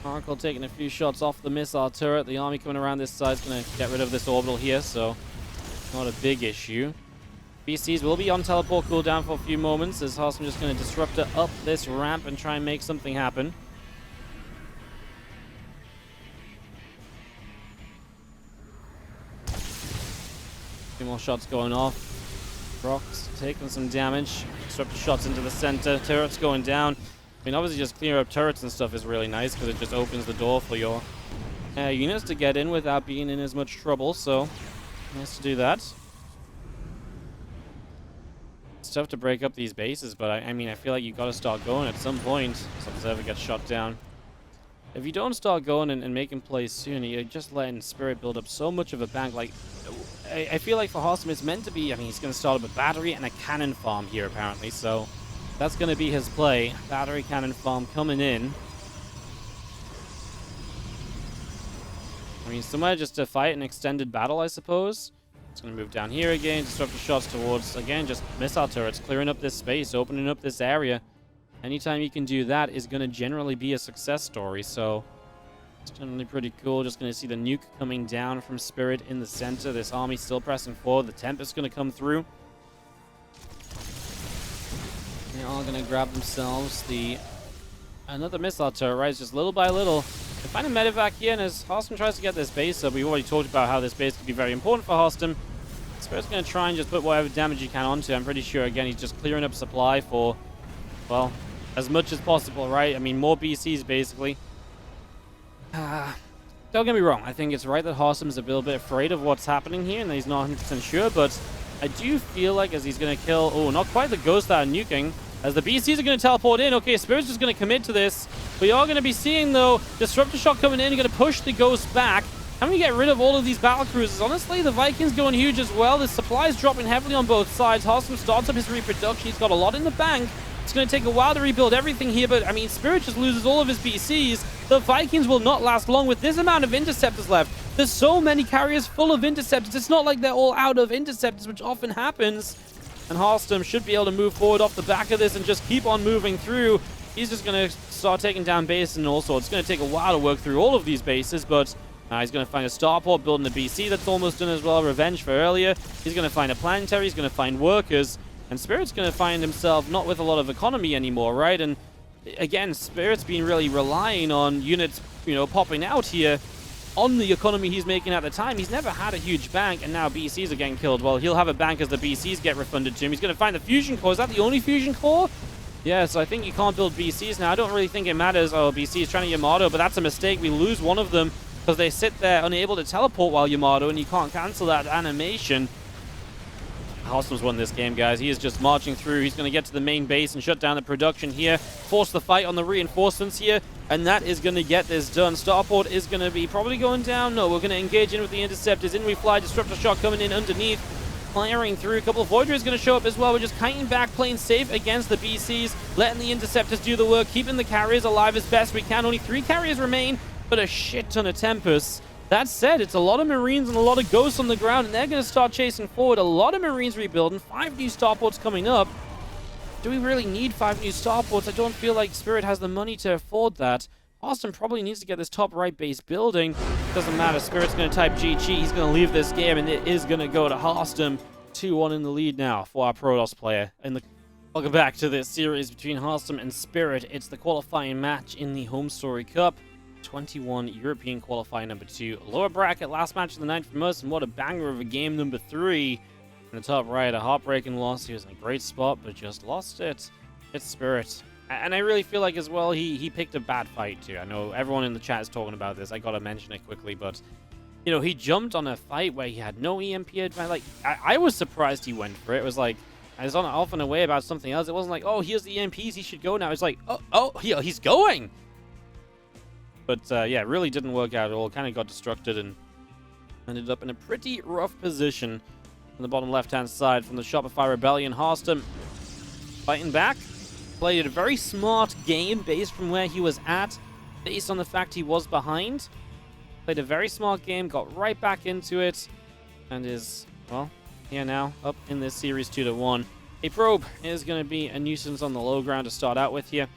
Oracle taking a few shots off the missile turret. The army coming around this side is going to get rid of this orbital here, so not a big issue. BCs will be on teleport cooldown for a few moments, as Harstem just going to disrupt it up this ramp and try and make something happen. A few more shots going off. Rocks taking some damage. Disruptor shots into the center. Turrets going down. I mean, obviously just clear up turrets and stuff is really nice because it just opens the door for your units to get in without being in as much trouble. So, nice to do that. It's tough to break up these bases, but I mean, I feel like you got to start going at some point. So Observer gets shot down. If you don't start going and making plays soon, you're just letting Spirit build up so much of a bank. Like, I feel like for Harstem it's meant to be, I mean, he's going to start up a battery and a cannon farm here, apparently. So that's going to be his play. Battery cannon farm coming in. I mean, somewhere just to fight an extended battle, I suppose. It's going to move down here again. Disruptor shots towards, again, just missile turrets. Clearing up this space, opening up this area. Anytime you can do that is going to generally be a success story. So it's generally pretty cool. Just going to see the nuke coming down from Spirit in the center. This army still pressing forward. The Tempest going to come through. They're all going to grab themselves another missile turret, right? It's just little by little. They find a medevac here, and as Harstem tries to get this base up, we've already talked about how this base could be very important for Harstem. Spirit's going to try and just put whatever damage he can onto it. I'm pretty sure, again, he's just clearing up supply for, well, as much as possible, right? I mean, more BCs, basically. Don't get me wrong. I think it's right that Harstem's a little bit afraid of what's happening here, and he's not 100% sure, but I do feel like as he's going to kill... Oh, not quite the ghost that are nuking. As the BCs are going to teleport in. Okay, Spirit's just going to commit to this. We are going to be seeing, though, Disruptor Shot coming in. You're going to push the ghost back. How do we get rid of all of these battle cruisers? Honestly, the Vikings going huge as well. The supply is dropping heavily on both sides. Harstem starts up his reproduction. He's got a lot in the bank. It's going to take a while to rebuild everything here, but, I mean, Spirit just loses all of his BCs. The Vikings will not last long with this amount of interceptors left. There's so many carriers full of interceptors. It's not like they're all out of interceptors, which often happens. And Harstem should be able to move forward off the back of this and just keep on moving through. He's just going to start taking down bases and all sorts. It's going to take a while to work through all of these bases, but he's going to find a starport, building a BC that's almost done as well. Revenge for earlier. He's going to find a planetary. He's going to find workers. And Spirit's going to find himself not with a lot of economy anymore, right? And again, Spirit's been really relying on units, you know, popping out here on the economy he's making at the time. He's never had a huge bank, and now BCs are getting killed. Well, he'll have a bank as the BCs get refunded to him. He's going to find the fusion core. Is that the only fusion core? Yeah, so I think you can't build BCs now. I don't really think it matters. Oh, BC is trying to Yamato, but that's a mistake. We lose one of them because they sit there unable to teleport while Yamato, and you can't cancel that animation. Harstem's won this game, guys. He is just marching through. He's going to get to the main base and shut down the production here. Force the fight on the reinforcements here, and that is going to get this done. Starport is going to be probably going down. No, we're going to engage in with the interceptors. In we fly. Disruptor shot coming in underneath. Firing through. A couple of Voyager is going to show up as well. We're just kiting back, playing safe against the BCs, letting the interceptors do the work, keeping the carriers alive as best we can. Only 3 carriers remain, but a shit ton of Tempest. That said, it's a lot of Marines and a lot of Ghosts on the ground, and they're going to start chasing forward. A lot of Marines rebuilding, 5 new starports coming up. Do we really need 5 new starports? I don't feel like Spirit has the money to afford that. Harstem probably needs to get this top right base building. Doesn't matter, Spirit's going to type GG. He's going to leave this game, and it is going to go to Harstem. 2-1 in the lead now for our Protoss player. Welcome back to this series between Harstem and Spirit. It's the qualifying match in the HomeStory Cup. 21 European qualifier number 2. Lower bracket, last match of the night from us, and what a banger of a game number 3. In the top right, a heartbreaking loss. He was in a great spot, but just lost it. It's Spirit. And I really feel like as well, he picked a bad fight too. I know everyone in the chat is talking about this. I gotta mention it quickly, but you know, he jumped on a fight where he had no EMP advantage. Like, I was surprised he went for it. It was like, I was on off and away about something else. It wasn't like, oh, here's the EMPs, he should go now. It's like, he's going! But, yeah, it really didn't work out at all. Kind of got destructed and ended up in a pretty rough position on the bottom left-hand side from the Shopify Rebellion. Harstem fighting back. Played a very smart game based from where he was at, based on the fact he was behind. Played a very smart game, got right back into it, and is, well, here now, up in this series 2-1. A probe is going to be a nuisance on the low ground to start out with here.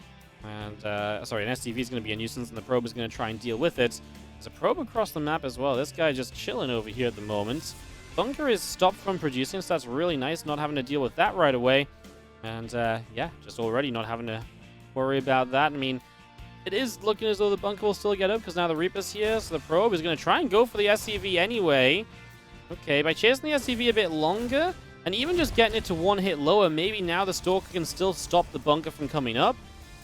And, sorry, an SCV is going to be a nuisance, and the probe is going to try and deal with it. There's a probe across the map as well. This guy just chilling over here at the moment. Bunker is stopped from producing, so that's really nice, not having to deal with that right away. And, yeah, just already not having to worry about that. I mean, it is looking as though the bunker will still get up because now the Reaper's here, so the probe is going to try and go for the SCV anyway. Okay, by chasing the SCV a bit longer, and even just getting it to 1 hit lower, maybe now the Stalker can still stop the bunker from coming up.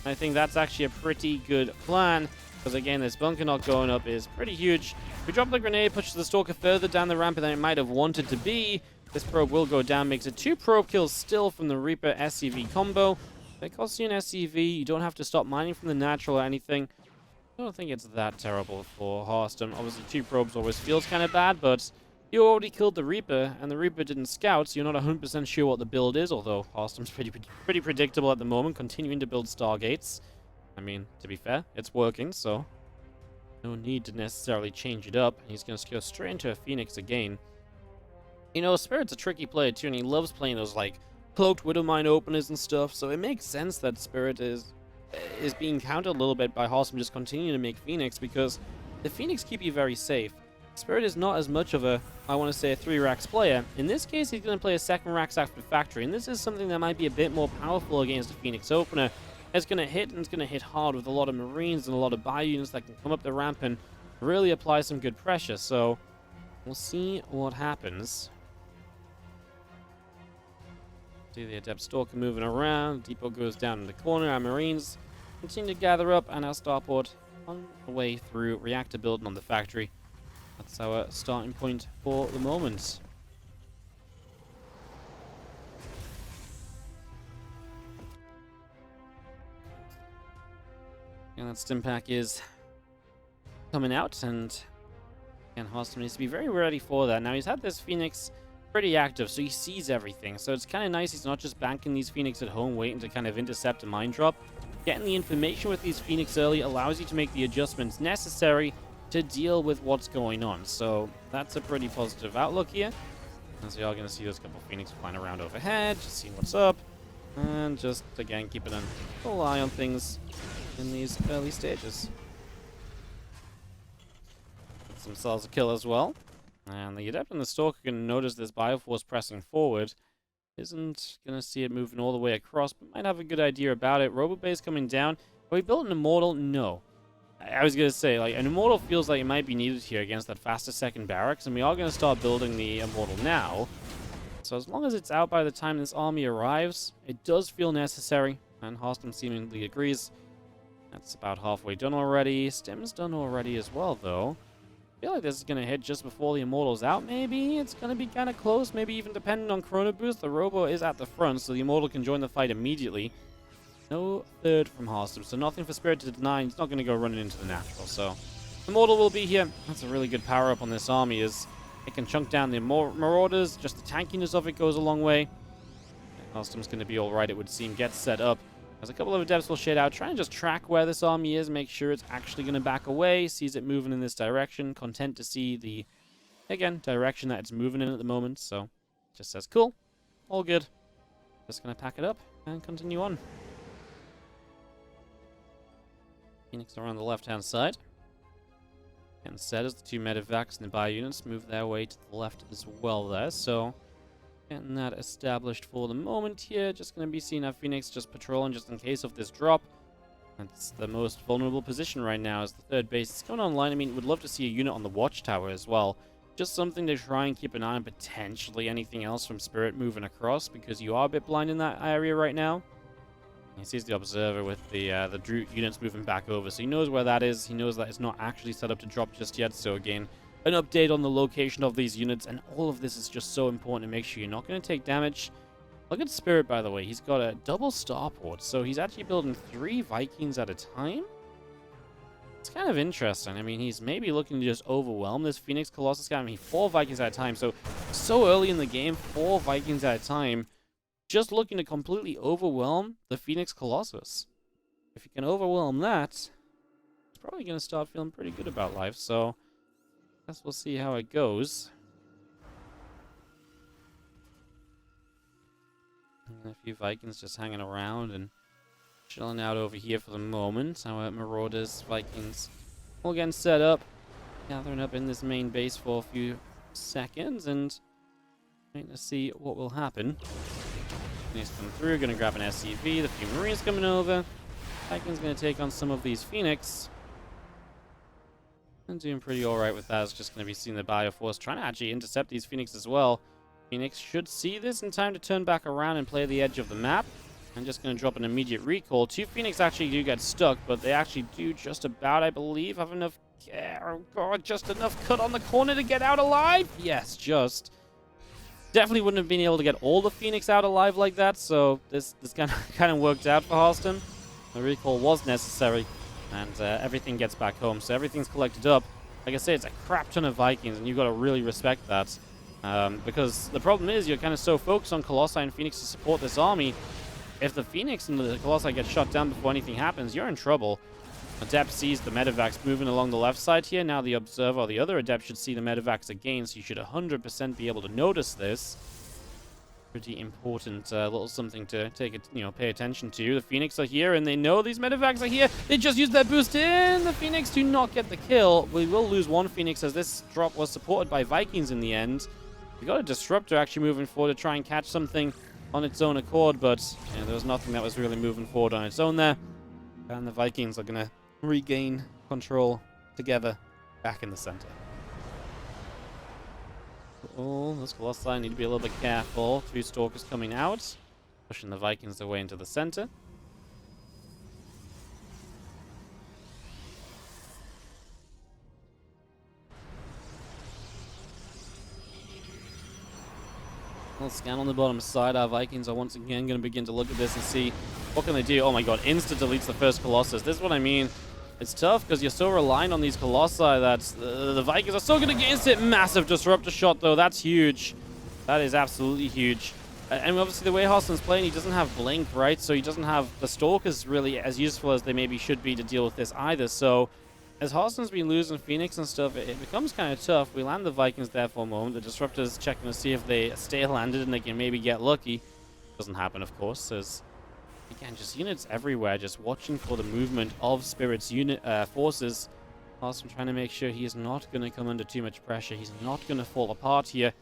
And I think that's actually a pretty good plan, because again, this bunker not going up is pretty huge. If we drop the grenade, pushes the Stalker further down the ramp than it might have wanted to be. This probe will go down, makes it 2 probe kills still from the Reaper SCV combo. If it costs you an SCV, you don't have to stop mining from the natural or anything. I don't think it's that terrible for Harstem. Obviously, 2 probes always feels kind of bad, but you already killed the Reaper, and the Reaper didn't scout, so you're not 100% sure what the build is, although Harstem's pretty predictable at the moment, continuing to build Stargates. I mean, to be fair, it's working, so no need to necessarily change it up. He's going to go straight into a Phoenix again. You know, Spirit's a tricky player, too, and he loves playing those, like, cloaked Widowmine openers and stuff, so it makes sense that Spirit is being countered a little bit by Harstem just continuing to make Phoenix, because the Phoenix keep you very safe. Spirit is not as much of a, I want to say, a 3-racks player. In this case, he's going to play a 2nd racks active factory, and this is something that might be a bit more powerful against a Phoenix opener. It's going to hit, and it's going to hit hard with a lot of Marines and a lot of bio units that can come up the ramp and really apply some good pressure, so we'll see what happens. See the Adept Stalker moving around. Depot goes down in the corner. Our Marines continue to gather up, and our Starport on the way through reactor building on the factory. That's our starting point for the moment. And that stim pack is coming out, and again, Harstem needs to be very ready for that. Now, he's had this Phoenix pretty active, so he sees everything. So it's kind of nice he's not just banking these Phoenix at home, waiting to kind of intercept a mine drop. Getting the information with these Phoenix early allows you to make the adjustments necessary to deal with what's going on. So that's a pretty positive outlook here. As we are going to see those couple Phoenix flying around overhead, just seeing what's up. And just, again, keeping a full eye on things in these early stages. Some cells to kill as well. And the Adept and the Stalker can notice this Bioforce pressing forward. Isn't going to see it moving all the way across, but might have a good idea about it. Robobase coming down. Are we built an Immortal? No. I was going to say, like, an Immortal feels like it might be needed here against that faster 2nd barracks, and we are going to start building the Immortal now. So as long as it's out by the time this army arrives, it does feel necessary. And Harstem seemingly agrees. That's about halfway done already. Stim's done already as well, though. I feel like this is going to hit just before the Immortal's out, maybe. It's going to be kind of close, maybe even depending on Chrono Boost. The Robo is at the front, so the Immortal can join the fight immediately. No third from Harstem, so nothing for Spirit to deny. He's not going to go running into the natural, so Immortal will be here. That's a really good power-up on this army, is it can chunk down the Marauders. Just the tankiness of it goes a long way. Harstem's going to be alright, it would seem. Get set up. As a couple of adepts will shade out, try and just track where this army is, make sure it's actually going to back away, sees it moving in this direction, content to see the, again, direction that it's moving in at the moment, so just says, cool, all good. Just going to pack it up and continue on. Phoenix are on the left-hand side. Getting set as the two medevacs and the bio units move their way to the left as well there, so getting that established for the moment here. Just going to be seeing our Phoenix just patrolling just in case of this drop. That's the most vulnerable position right now as the third base is going online. I mean, would love to see a unit on the watchtower as well. Just something to try and keep an eye on, potentially anything else from Spirit moving across, because you are a bit blind in that area right now. He sees the Observer with the Droot units moving back over, so he knows where that is. He knows that it's not actually set up to drop just yet, so again, an update on the location of these units, and all of this is just so important to make sure you're not going to take damage. Look at Spirit, by the way. He's got a double starport, so he's actually building 3 Vikings at a time. It's kind of interesting. I mean, he's maybe looking to just overwhelm this Phoenix Colossus guy. I mean, 4 Vikings at a time, so early in the game, 4 Vikings at a time, just looking to completely overwhelm the Phoenix Colossus. If you can overwhelm that, he's probably going to start feeling pretty good about life, so guess we'll see how it goes. And a few Vikings just hanging around and chilling out over here for the moment. Our Marauders, Vikings, all getting set up, gathering up in this main base for a few seconds and waiting to see what will happen. Phoenix come through, gonna grab an SCV, the few Marines coming over. Vikings gonna take on some of these Phoenix. I'm doing pretty alright with that. It's just going to be seeing the Bioforce trying to actually intercept these Phoenix as well. Phoenix should see this in time to turn back around and play the edge of the map. I'm just going to drop an immediate recall. 2 Phoenix actually do get stuck, but they actually do just about, I believe, have enough... Oh god, just enough cut on the corner to get out alive? Yes, just. Definitely wouldn't have been able to get all the Phoenix out alive like that, so this kind of worked out for Harstem. The recall was necessary. And everything gets back home, so everything's collected up. Like I say, it's a crap ton of Vikings, and you've got to really respect that. Because the problem is, you're kind of so focused on Colossi and Phoenix to support this army. If the Phoenix and the Colossi get shot down before anything happens, you're in trouble. Adept sees the medevacs moving along the left side here. Now the Observer or the other Adept should see the medevacs again, so you should 100% be able to notice this. Pretty important little something to take it, pay attention to. The Phoenix are here, and they know these medevacs are here. They just used their boost in. The Phoenix do not get the kill. We will lose 1 Phoenix as this drop was supported by Vikings in the end. We got a Disruptor actually moving forward to try and catch something on its own accord, but there was nothing that was really moving forward on its own there. And the Vikings are going to regain control together back in the center. Oh, those Colossi need to be a little bit careful. 2 Stalkers coming out, pushing the Vikings away into the center. Little scan on the bottom side. Our Vikings are once again going to begin to look at this and see what can they do. Oh my god, insta-deletes the first Colossus. This is what I mean. It's tough because you're so reliant on these Colossi that the Vikings are so good against it. Massive Disruptor shot, though. That's huge. That is absolutely huge. And obviously, the way Harstem's playing, he doesn't have Blink, right? So he doesn't have the Stalkers really as useful as they maybe should be to deal with this either. So as Harstem's been losing Phoenix and stuff, it becomes kind of tough. We land the Vikings there for a moment. The Disruptor's checking to see if they stay landed and they can maybe get lucky. Doesn't happen, of course. There's, again, just units everywhere, just watching for the movement of Spirit's unit forces. Harstem trying to make sure he is not going to come under too much pressure. He's not going to fall apart here.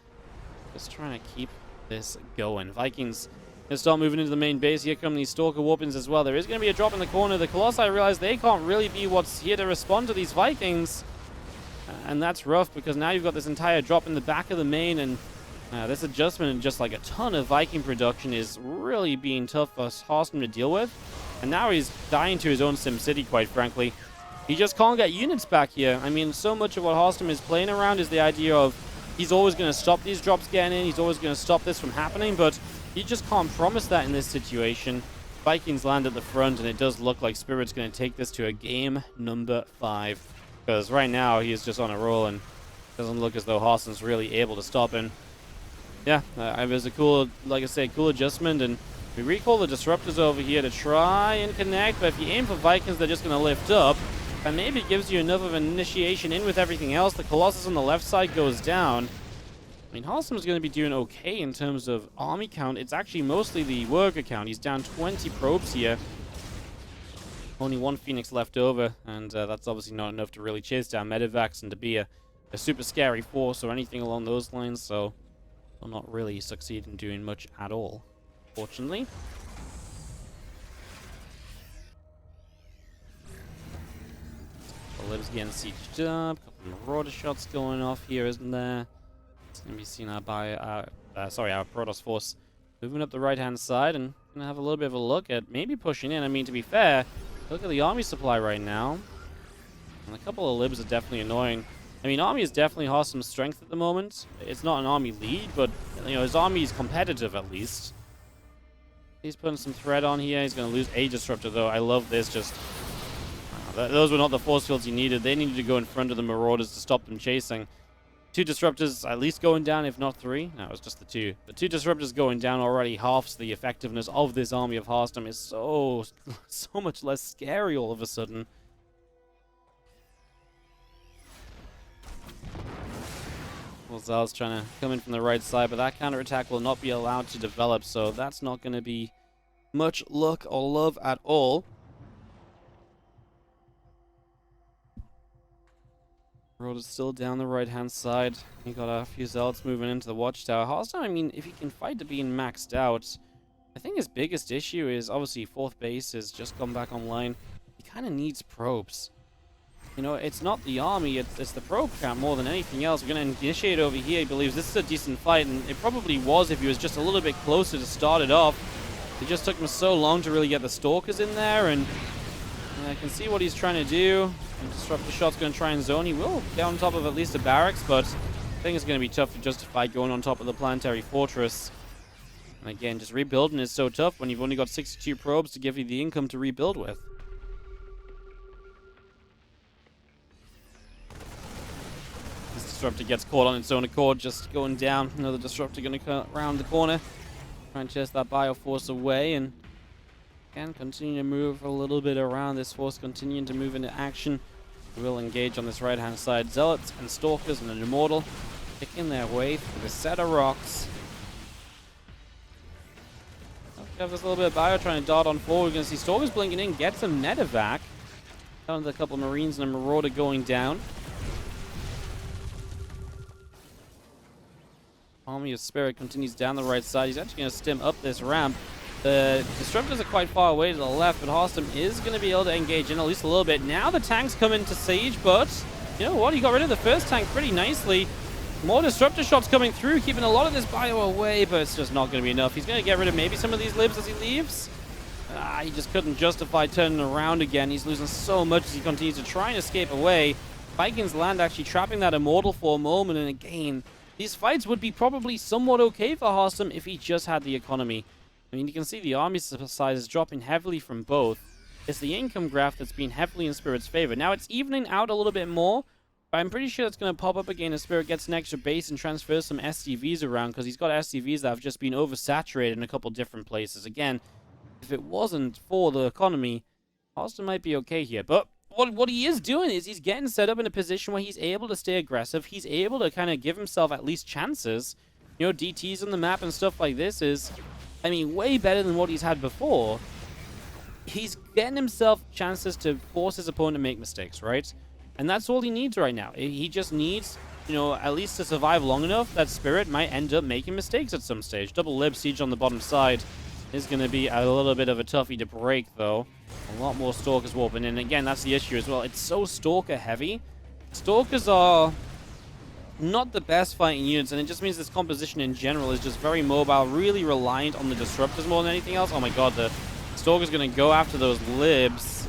Just trying to keep this going. Vikings going to start moving into the main base. Here come these Stalker Warpins as well. There is going to be a drop in the corner. The Colossi realize they can't really be what's here to respond to these Vikings. And that's rough because now you've got this entire drop in the back of the main, and This adjustment and just like a ton of Viking production is really being tough for Harstem to deal with. And now he's dying to his own SimCity, quite frankly. He just can't get units back here. I mean, so much of what Harstem is playing around is the idea of he's always going to stop these drops getting in. He's always going to stop this from happening, but you just can't promise that in this situation. Vikings land at the front, and it does look like Spirit's going to take this to a game number 5. Because right now, he is just on a roll, and it doesn't look as though Harstem's really able to stop him. Yeah, it was a cool, like I say, cool adjustment, and we recall the disruptors over here to try and connect, but if you aim for Vikings, they're just going to lift up, and maybe it gives you enough of an initiation in with everything else. The Colossus on the left side goes down. I mean, Harstem's going to be doing okay in terms of army count. It's actually mostly the worker count. He's down 20 probes here. Only 1 Phoenix left over, and that's obviously not enough to really chase down Medivacs and to be a super scary force or anything along those lines, so will not really succeed in doing much at all, fortunately. The Libs getting sieged up. A couple of Marauder shots going off here, isn't there? It's going to be seen by our Protoss force moving up the right-hand side, and going to have a little bit of a look at maybe pushing in. I mean, to be fair, look at the army supply right now. And a couple of Libs are definitely annoying. I mean, army is definitely Harstem's strength at the moment. It's not an army lead, but you know, his army is competitive at least. He's putting some threat on here. He's going to lose a disruptor, though. I love this. Just those were not the force fields he needed. They needed to go in front of the Marauders to stop them chasing. 2 disruptors at least going down, if not 3. No, it was just the 2. The 2 disruptors going down already halves the effectiveness of this army of Harstem. Is so much less scary all of a sudden. Well, Zal's trying to come in from the right side, but that counterattack will not be allowed to develop, so that's not going to be much luck or love at all. Road is still down the right-hand side. You got a few Zealots moving into the Watchtower. Harstem, I mean, if he can fight to being maxed out, I think his biggest issue is, obviously, 4th base has just come back online. He kind of needs probes. You know, it's not the army, it's the probe count more than anything else. We're going to initiate over here. He believes this is a decent fight, and it probably was if he was just a little bit closer to start it off. It just took him so long to really get the Stalkers in there, and I can see what he's trying to do. And Disruptor Shot's going to try and zone. He will get on top of at least a barracks, but I think it's going to be tough to justify going on top of the Planetary Fortress. And again, just rebuilding is so tough when you've only got 62 probes to give you the income to rebuild with. Disruptor gets caught on its own accord, just going down. Another Disruptor going to come around the corner. Try and chase that Bioforce away, and again, continue to move a little bit around. This force continuing to move into action. We will engage on this right-hand side. Zealots and Stalkers and an Immortal picking their way through a set of rocks. We have this little bit of Bio trying to dart on forward. We're going to see Stalkers blinking in, get some Medivac. Down to a couple of Marines and a Marauder going down. Army of Spirit continues down the right side. He's actually going to stim up this ramp. The Disruptors are quite far away to the left, but Harstem is going to be able to engage in at least a little bit. Now the tanks come into siege, but you know what? He got rid of the first tank pretty nicely. More Disruptor shots coming through, keeping a lot of this Bio away, but it's just not going to be enough. He's going to get rid of maybe some of these Libs as he leaves. He just couldn't justify turning around again. He's losing so much as he continues to try and escape away. Vikings land actually trapping that Immortal for a moment, and again, these fights would be probably somewhat okay for Harstem if he just had the economy. I mean, you can see the army size is dropping heavily from both. It's the income graph that's been heavily in Spirit's favor. Now, it's evening out a little bit more, but I'm pretty sure it's going to pop up again as Spirit gets an extra base and transfers some SCVs around, because he's got SCVs that have just been oversaturated in a couple different places. Again, if it wasn't for the economy, Harstem might be okay here. But what he is doing is he's getting set up in a position where he's able to stay aggressive. He's able to kind of give himself at least chances. You know, DTs on the map and stuff like this is, I mean, way better than what he's had before. He's getting himself chances to force his opponent to make mistakes, right? And that's all he needs right now. He just needs, you know, at least to survive long enough that Spirit might end up making mistakes at some stage. Double Lib siege on the bottom side is going to be a little bit of a toughie to break, though. A lot more Stalkers warping in. Again, that's the issue as well. It's so Stalker heavy. Stalkers are not the best fighting units, and it just means this composition in general is just very mobile, really reliant on the disruptors more than anything else. Oh my god, the Stalker's going to go after those libs.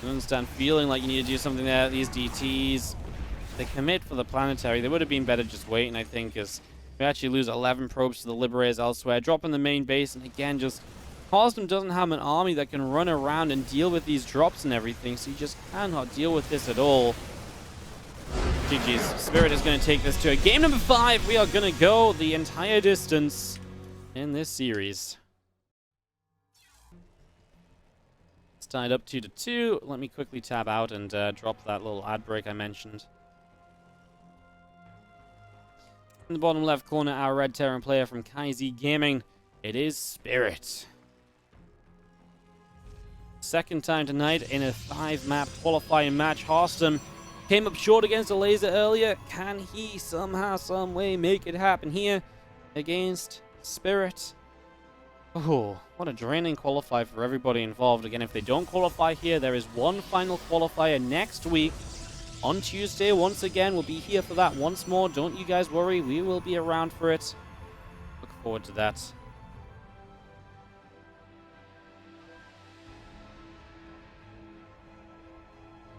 I understand feeling like you need to do something there. These DTs, they commit for the planetary. They would have been better just waiting, I think, as we actually lose 11 probes to the Liberators elsewhere. Dropping the main base, and again, just Harstem doesn't have an army that can run around and deal with these drops and everything, so you just cannot deal with this at all. GG's. Spirit is going to take this to a game number 5. We are going to go the entire distance in this series. It's tied up 2-2. Let me quickly tab out and drop that little ad break I mentioned. In the bottom left corner, our Red Terran player from KaiZ Gaming. It is Spirit. Second time tonight in a 5-map qualifying match. Harstem came up short against a laser earlier. Can he somehow, some way make it happen here against Spirit? Oh, what a draining qualifier for everybody involved. Again, if they don't qualify here, there is one final qualifier next week. On Tuesday, once again, we'll be here for that once more. Don't you guys worry, we will be around for it. Look forward to that.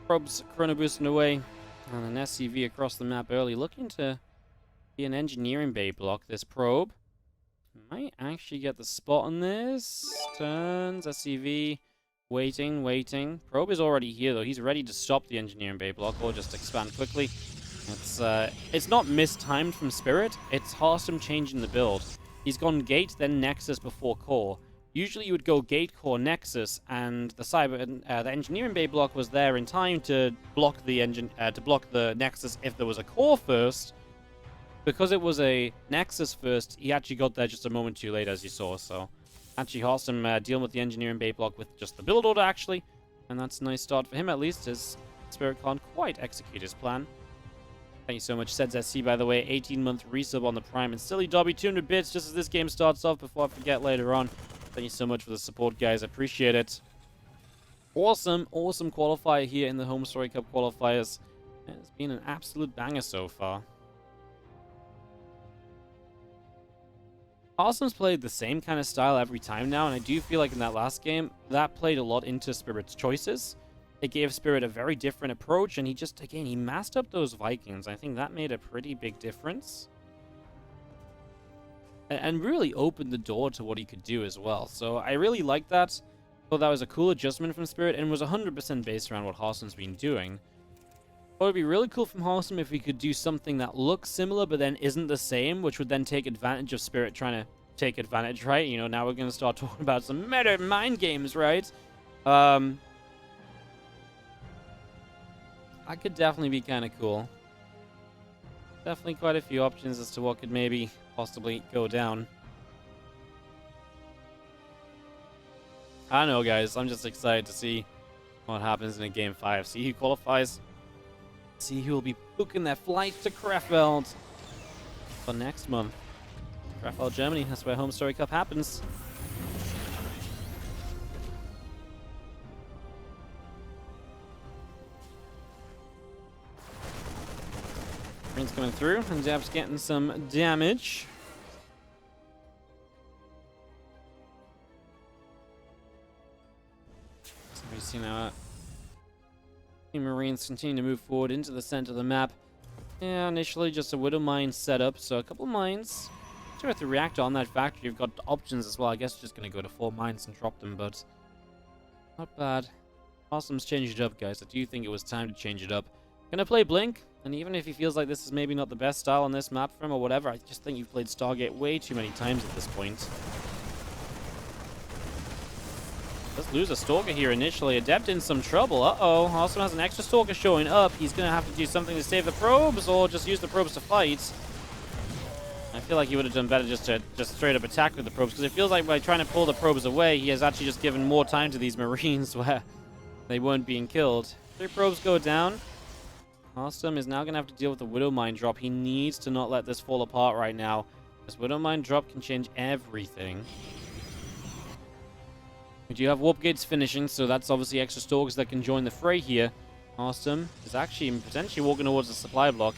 Probes chrono boosting away, and an SCV across the map early, looking to be an engineering bay block. This probe might actually get the spot on this. Turns, SCV, waiting. Probe is already here though. He's ready to stop the engineering bay block or just expand quickly. It's not mistimed from Spirit. It's Harstem changing the build. He's gone gate, then Nexus before core. Usually you would go gate, core, Nexus, and the engineering bay block was there in time to block the Nexus if there was a core first. Because it was a Nexus first, he actually got there just a moment too late, as you saw. So actually Harstem dealing with the engineering bay block with just the build order actually, and that's a nice start for him at least, as Spirit can't quite execute his plan. Thank you so much, Seds SC, by the way. 18-month resub on the Prime, and Silly Dobby 200 bits just as this game starts off before I forget later on. Thank you so much for the support, guys. I appreciate it. Awesome qualifier here in the HomeStory Cup qualifiers. It's been an absolute banger so far. Harstem's played the same kind of style every time now, and I do feel like in that last game, that played a lot into Spirit's choices. It gave Spirit a very different approach, and he masked up those Vikings. I think that made a pretty big difference. And really opened the door to what he could do as well. So I really liked that. Thought that was a cool adjustment from Spirit, and was 100% based around what Harstem's been doing. But it would be really cool from Harstem if we could do something that looks similar, but then isn't the same, which would then take advantage of Spirit trying to take advantage, right? You know, now we're going to start talking about some meta mind games, right? That could definitely be kind of cool. Definitely quite a few options as to what could maybe possibly go down. I don't know, guys. I'm just excited to see what happens in a game 5. See who qualifies. See who will be booking their flight to Krefeld for next month. Krefeld, Germany. That's where HomeStory Cup happens. Green's coming through, and Dab's getting some damage. So we see now Team Marines continue to move forward into the center of the map. Yeah, initially just a Widow Mine setup, so a couple mines. You have to react on that factory. You've got options as well. I guess just going to go to 4 mines and drop them, but not bad. Harstem's changed it up, guys. I do think it was time to change it up. Gonna play Blink, and even if he feels like this is maybe not the best style on this map for him or whatever, I just think you've played Stargate way too many times at this point. Let's lose a Stalker here initially. Adept in some trouble. Uh-oh. Harstem has an extra Stalker showing up. He's going to have to do something to save the probes, or just use the probes to fight. I feel like he would have done better just to straight up attack with the probes, because it feels like by trying to pull the probes away, he has actually just given more time to these Marines where they weren't being killed. 3 probes go down. Harstem is now going to have to deal with the Widow Mine drop. He needs to not let this fall apart right now. This Widow Mine drop can change everything. We do have Warp Gates finishing, so that's obviously extra Stalkers that can join the fray here. Harstem is actually potentially walking towards the supply block.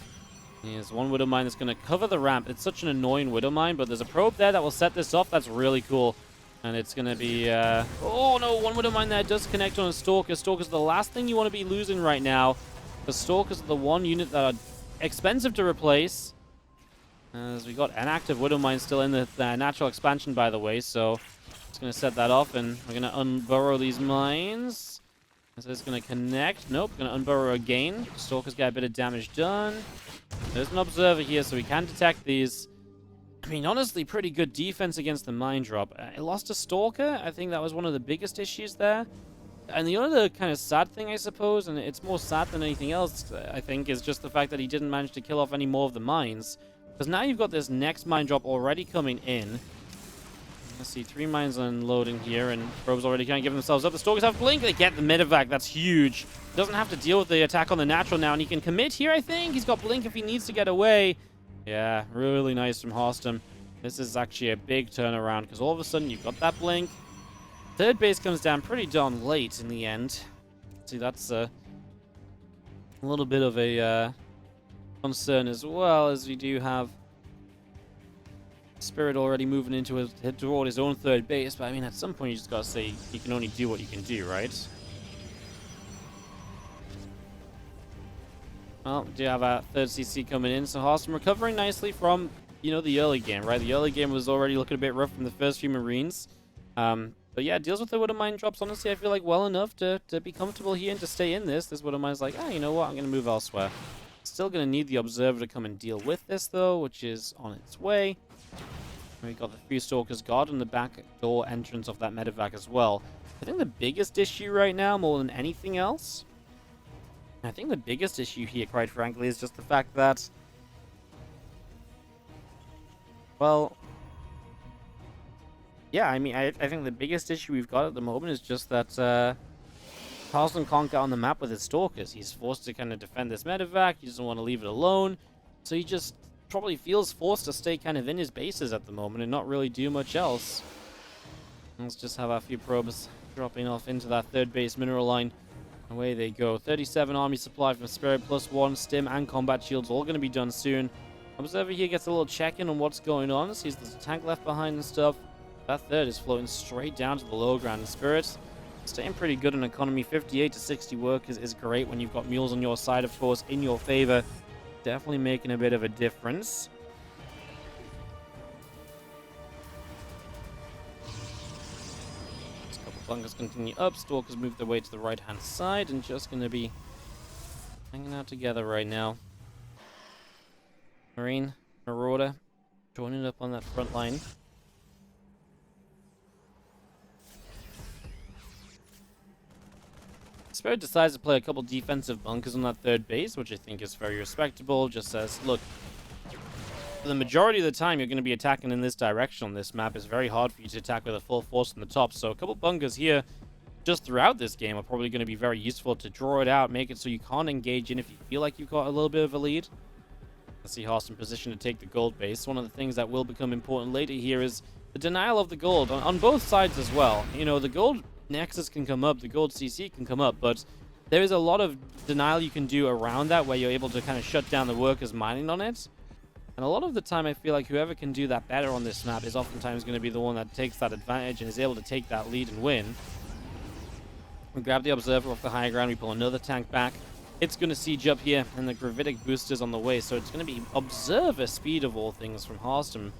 There's one Widow Mine that's going to cover the ramp. It's such an annoying Widow Mine, but there's a probe there that will set this off. That's really cool. And it's going to be... oh, no, one Widow Mine there does connect on a Stalker. Stalker's the last thing you want to be losing right now. The Stalkers are the one unit that are expensive to replace. As we got an active Widow Mine still in the natural expansion, by the way. So it's going to set that off, and we're going to unburrow these mines. So it's going to connect. Nope, going to unburrow again. Stalker's got a bit of damage done. There's an observer here, so we can detect these. I mean, honestly, pretty good defense against the mine drop. It lost a Stalker. I think that was one of the biggest issues there. And the other kind of sad thing, I suppose, and it's more sad than anything else, I think, is just the fact that he didn't manage to kill off any more of the mines. Because now you've got this next mine drop already coming in. Let's see, 3 mines unloading here, and probes already kind of giving themselves up. The Stalkers have Blink. They get the medevac. That's huge. Doesn't have to deal with the attack on the natural now, and he can commit here, I think. He's got Blink if he needs to get away. Yeah, really nice from Harstem. This is actually a big turnaround, because all of a sudden you've got that Blink. Third base comes down pretty darn late in the end. See, that's a little bit of a concern as well, as we do have Spirit already moving into toward his own third base. But I mean, at some point you just gotta say you can only do what you can do, right? Well, we do have our third CC coming in, so Harstem recovering nicely from, you know, the early game, right? The early game was already looking a bit rough from the first few Marines. But yeah, deals with the Widow Mine drops, honestly, I feel like well enough to be comfortable here and to stay in this. This Widow Mine's like, you know what, I'm going to move elsewhere. Still going to need the Observer to come and deal with this, though, which is on its way. And we got the 3 Stalkers guard on the back door entrance of that medevac as well. I think the biggest issue right now, more than anything else, I think the biggest issue here, quite frankly, is just the fact that, well, yeah, I mean, I think the biggest issue we've got at the moment is just that Harstem can't get on the map with his Stalkers. He's forced to kind of defend this medevac. He doesn't want to leave it alone. So he just probably feels forced to stay kind of in his bases at the moment and not really do much else. Let's just have a few probes dropping off into that third base mineral line. Away they go. 37 army supply from Spirit, +1 stim and combat shields, all going to be done soon. Observer here gets a little check-in on what's going on. Sees there's a tank left behind and stuff. That third is floating straight down to the low ground. And Spirit staying pretty good in economy. 58 to 60 work is great when you've got mules on your side, of course, in your favor. Definitely making a bit of a difference. This couple bunkers continue up. Stalkers move their way to the right-hand side and just going to be hanging out together right now. Marine, Marauder, joining up on that front line. Spirit decides to play a couple defensive bunkers on that third base, which I think is very respectable. Just says, look, for the majority of the time you're going to be attacking in this direction on this map. It's very hard for you to attack with a full force on the top. So a couple bunkers here just throughout this game are probably going to be very useful to draw it out, make it so you can't engage in if you feel like you've got a little bit of a lead. Let's see Harstem in position to take the gold base. One of the things that will become important later here is the denial of the gold on both sides as well. You know, the gold Nexus can come up, the gold CC can come up, but there is a lot of denial you can do around that where you're able to kind of shut down the workers mining on it. And a lot of the time I feel like whoever can do that better on this map is oftentimes going to be the one that takes that advantage and is able to take that lead and win. We grab the Observer off the high ground, we pull another tank back. It's going to siege up here, and the gravitic booster's on the way, so it's going to be Observer speed of all things from Harstem.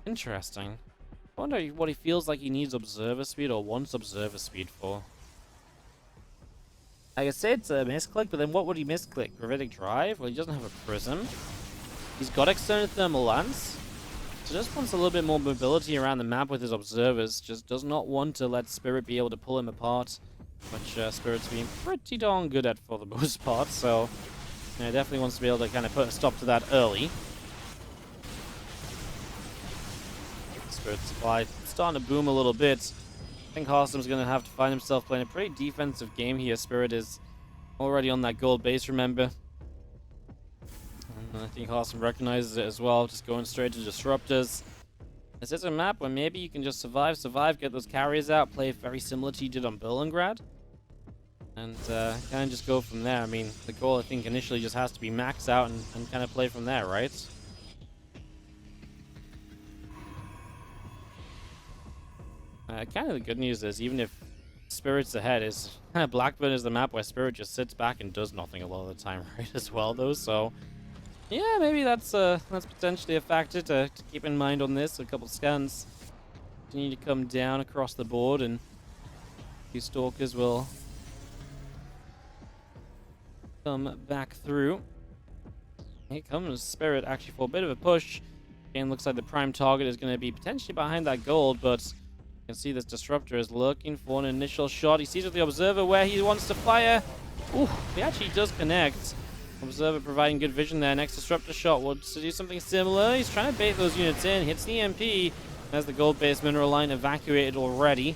Interesting. I wonder what he feels like he needs Observer speed or wants Observer speed for. Like I said, it's a misclick, but then what would he misclick? Gravitic Drive? Well, he doesn't have a Prism. He's got External Thermal Lance. So just wants a little bit more mobility around the map with his Observers. Just does not want to let Spirit be able to pull him apart, which Spirit's been pretty darn good at for the most part. So, yeah, definitely wants to be able to kind of put a stop to that early. Spirit supply starting to boom a little bit. I think Harstem's going to have to find himself playing a pretty defensive game here. Spirit is already on that gold base, remember. And I think Harstem recognizes it as well, just going straight to Disruptors. This is a map where maybe you can just survive, get those carriers out, play very similar to you did on Berlingrad. and kind of just go from there. I mean, the goal I think initially just has to be max out and kind of play from there, right? Kind of the good news is, even if Spirit's ahead, is Blackburn is the map where Spirit just sits back and does nothing a lot of the time, right, as well, though. So yeah, maybe that's potentially a factor to keep in mind on this. A couple scans continue to come down across the board, and a few Stalkers will come back through. Here comes Spirit, actually, for a bit of a push. Again, looks like the prime target is going to be potentially behind that gold, but you can see this Disruptor is looking for an initial shot. He sees with the Observer where he wants to fire. Ooh, he actually does connect. Observer providing good vision there. Next Disruptor shot wants to do something similar. He's trying to bait those units in. Hits the EMP. Has the gold-based mineral line evacuated already.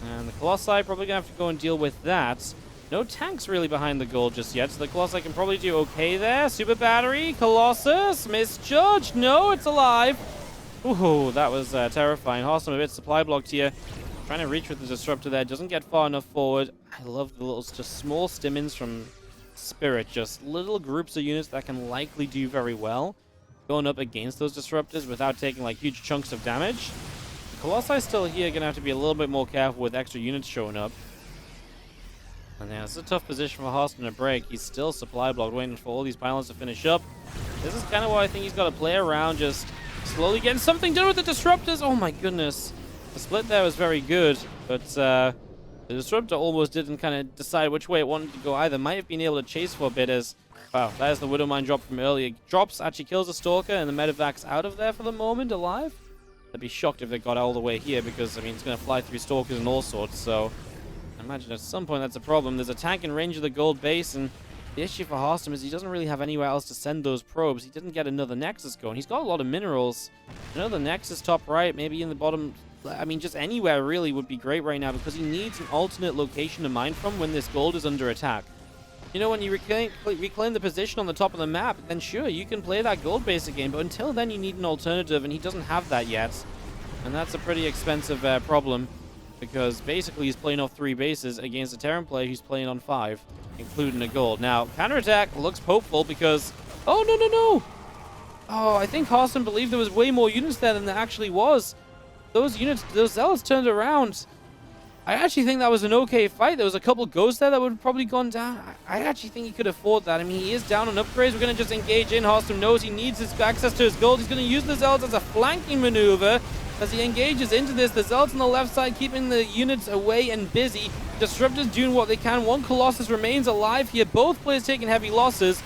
And the Colossi probably going to have to go and deal with that. No tanks really behind the gold just yet, so the Colossi can probably do okay there. Super Battery, Colossus, misjudged. No, it's alive. Ooh, that was terrifying. Harstem a bit supply blocked here. Trying to reach with the Disruptor there. Doesn't get far enough forward. I love the little, just small stimmins from Spirit. Just little groups of units that can likely do very well going up against those Disruptors without taking like huge chunks of damage. The Colossi still here, going to have to be a little bit more careful with extra units showing up. And now it's a tough position for Harstem to break. He's still supply blocked, waiting for all these pylons to finish up. This is kind of why I think he's got to play around, just slowly getting something done with the Disruptors. Oh my goodness. The split there was very good, but the Disruptor almost didn't kind of decide which way it wanted to go either. Might have been able to chase for a bit as, wow, that is the Widow Mine drop from earlier. Drops, actually kills the Stalker, and the Medevac's out of there for the moment, alive. I'd be shocked if they got all the way here, because, I mean, it's going to fly through Stalkers and all sorts, so I imagine at some point that's a problem. There's a tank in range of the gold base, and the issue for Harstem is he doesn't really have anywhere else to send those probes. He didn't get another Nexus going. He's got a lot of minerals. Another Nexus top right, maybe in the bottom. I mean, just anywhere really would be great right now, because he needs an alternate location to mine from when this gold is under attack. You know, when you reclaim the position on the top of the map, then sure, you can play that gold base again, but until then you need an alternative, and he doesn't have that yet. And that's a pretty expensive problem, because basically he's playing off 3 bases against a Terran player who's playing on 5, including a gold. Now, counterattack looks hopeful because... Oh, no, no, no! Oh, I think Harstem believed there was way more units there than there actually was. Those units, those Zealots turned around. I actually think that was an okay fight. There was a couple ghosts there that would have probably gone down. I actually think he could afford that. I mean, he is down on upgrades. We're going to just engage in. Harstem knows he needs his access to his gold. He's going to use the Zealots as a flanking maneuver. As he engages into this, the Zealots on the left side keeping the units away and busy. Disruptors doing what they can. One Colossus remains alive here. Both players taking heavy losses.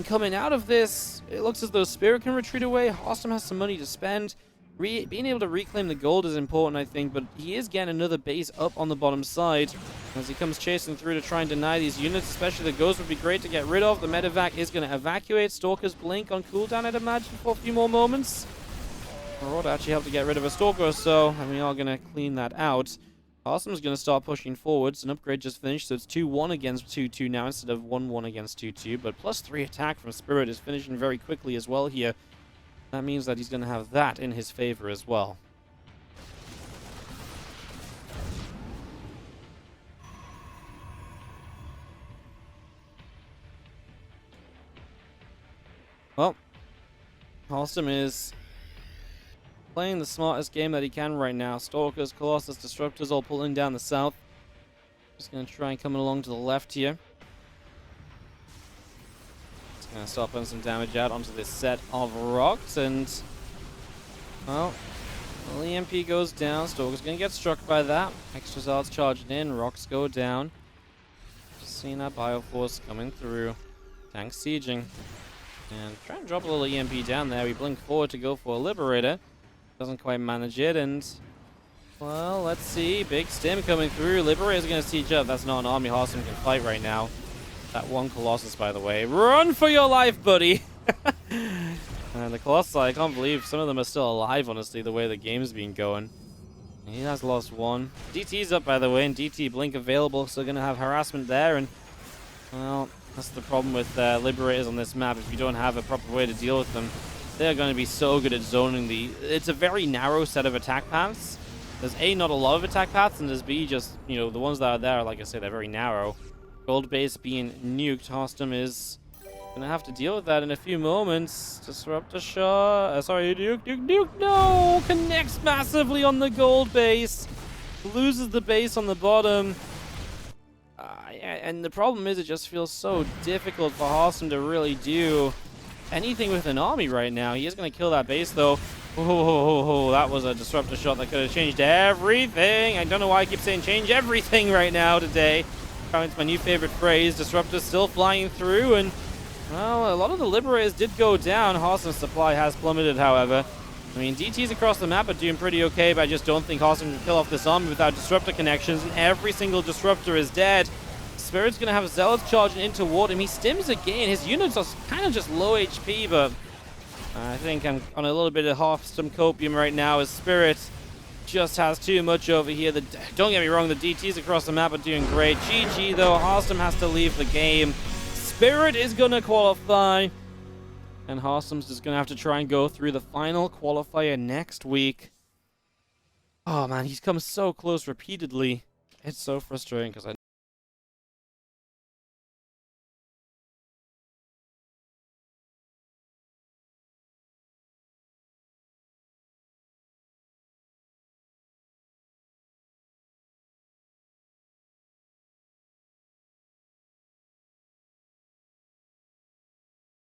Coming out of this, it looks as though Spirit can retreat away. Harstem has some money to spend. Being able to reclaim the gold is important, I think, but he is getting another base up on the bottom side as he comes chasing through to try and deny these units, especially the ghost would be great to get rid of. The Medevac is going to evacuate. Stalker's blink on cooldown, I'd imagine, for a few more moments. Or to actually help to get rid of a Stalker or so, and we are going to clean that out. Harstem's going to start pushing forwards. An upgrade just finished, so it's 2-1 against 2-2 now instead of 1-1 against 2-2, but +3 attack from Spirit is finishing very quickly as well here. That means that he's going to have that in his favor as well. Well, Harstem is playing the smartest game that he can right now. Stalkers, Colossus, Disruptors all pulling down the south. Just going to try and come along to the left here. Gonna start putting some damage out onto this set of rocks, and well, the EMP goes down. Stalker's gonna get struck by that. Extra Zealots charging in, rocks go down. Just seeing that Bioforce coming through. Tank sieging. And trying to drop a little EMP down there. We blink forward to go for a Liberator. Doesn't quite manage it, and well, let's see. Big stim coming through. Liberator's gonna siege up. That's not an army Harstem can fight right now. That one Colossus, by the way. Run for your life, buddy! And the Colossi, I can't believe some of them are still alive, honestly, the way the game's been going. He has lost one. DT's up, by the way, and DT Blink available, so going to have harassment there. And, well, that's the problem with Liberators on this map. If you don't have a proper way to deal with them, they're going to be so good at zoning the... It's a very narrow set of attack paths. There's A, not a lot of attack paths, and there's B, just, you know, the ones that are there, like I said, they're very narrow. Gold base being nuked. Harstem is gonna have to deal with that in a few moments. Disruptor shot. Sorry, nuke. No! Connects massively on the gold base. Loses the base on the bottom. And the problem is, it just feels so difficult for Harstem to really do anything with an army right now. He is going to kill that base, though. Oh, that was a disruptor shot that could have changed everything. I don't know why I keep saying change everything right now today. It's my new favorite phrase. Disruptor's still flying through, and, well, a lot of the Liberators did go down. Harstem's supply has plummeted, however. I mean, DTs across the map are doing pretty okay, but I just don't think Harstem can kill off this army without disruptor connections, and every single disruptor is dead. Spirit's going to have Zealots charging into ward him. He stims again. His units are kind of just low HP, but I think I'm on a little bit of Harstem copium right now as Spirit just has too much over here. Don't get me wrong, the DTs across the map are doing great. GG, though. Harstem has to leave the game. Spirit is going to qualify, and Harstem's just going to have to try and go through the final qualifier next week. Oh, man, he's come so close repeatedly. It's so frustrating because I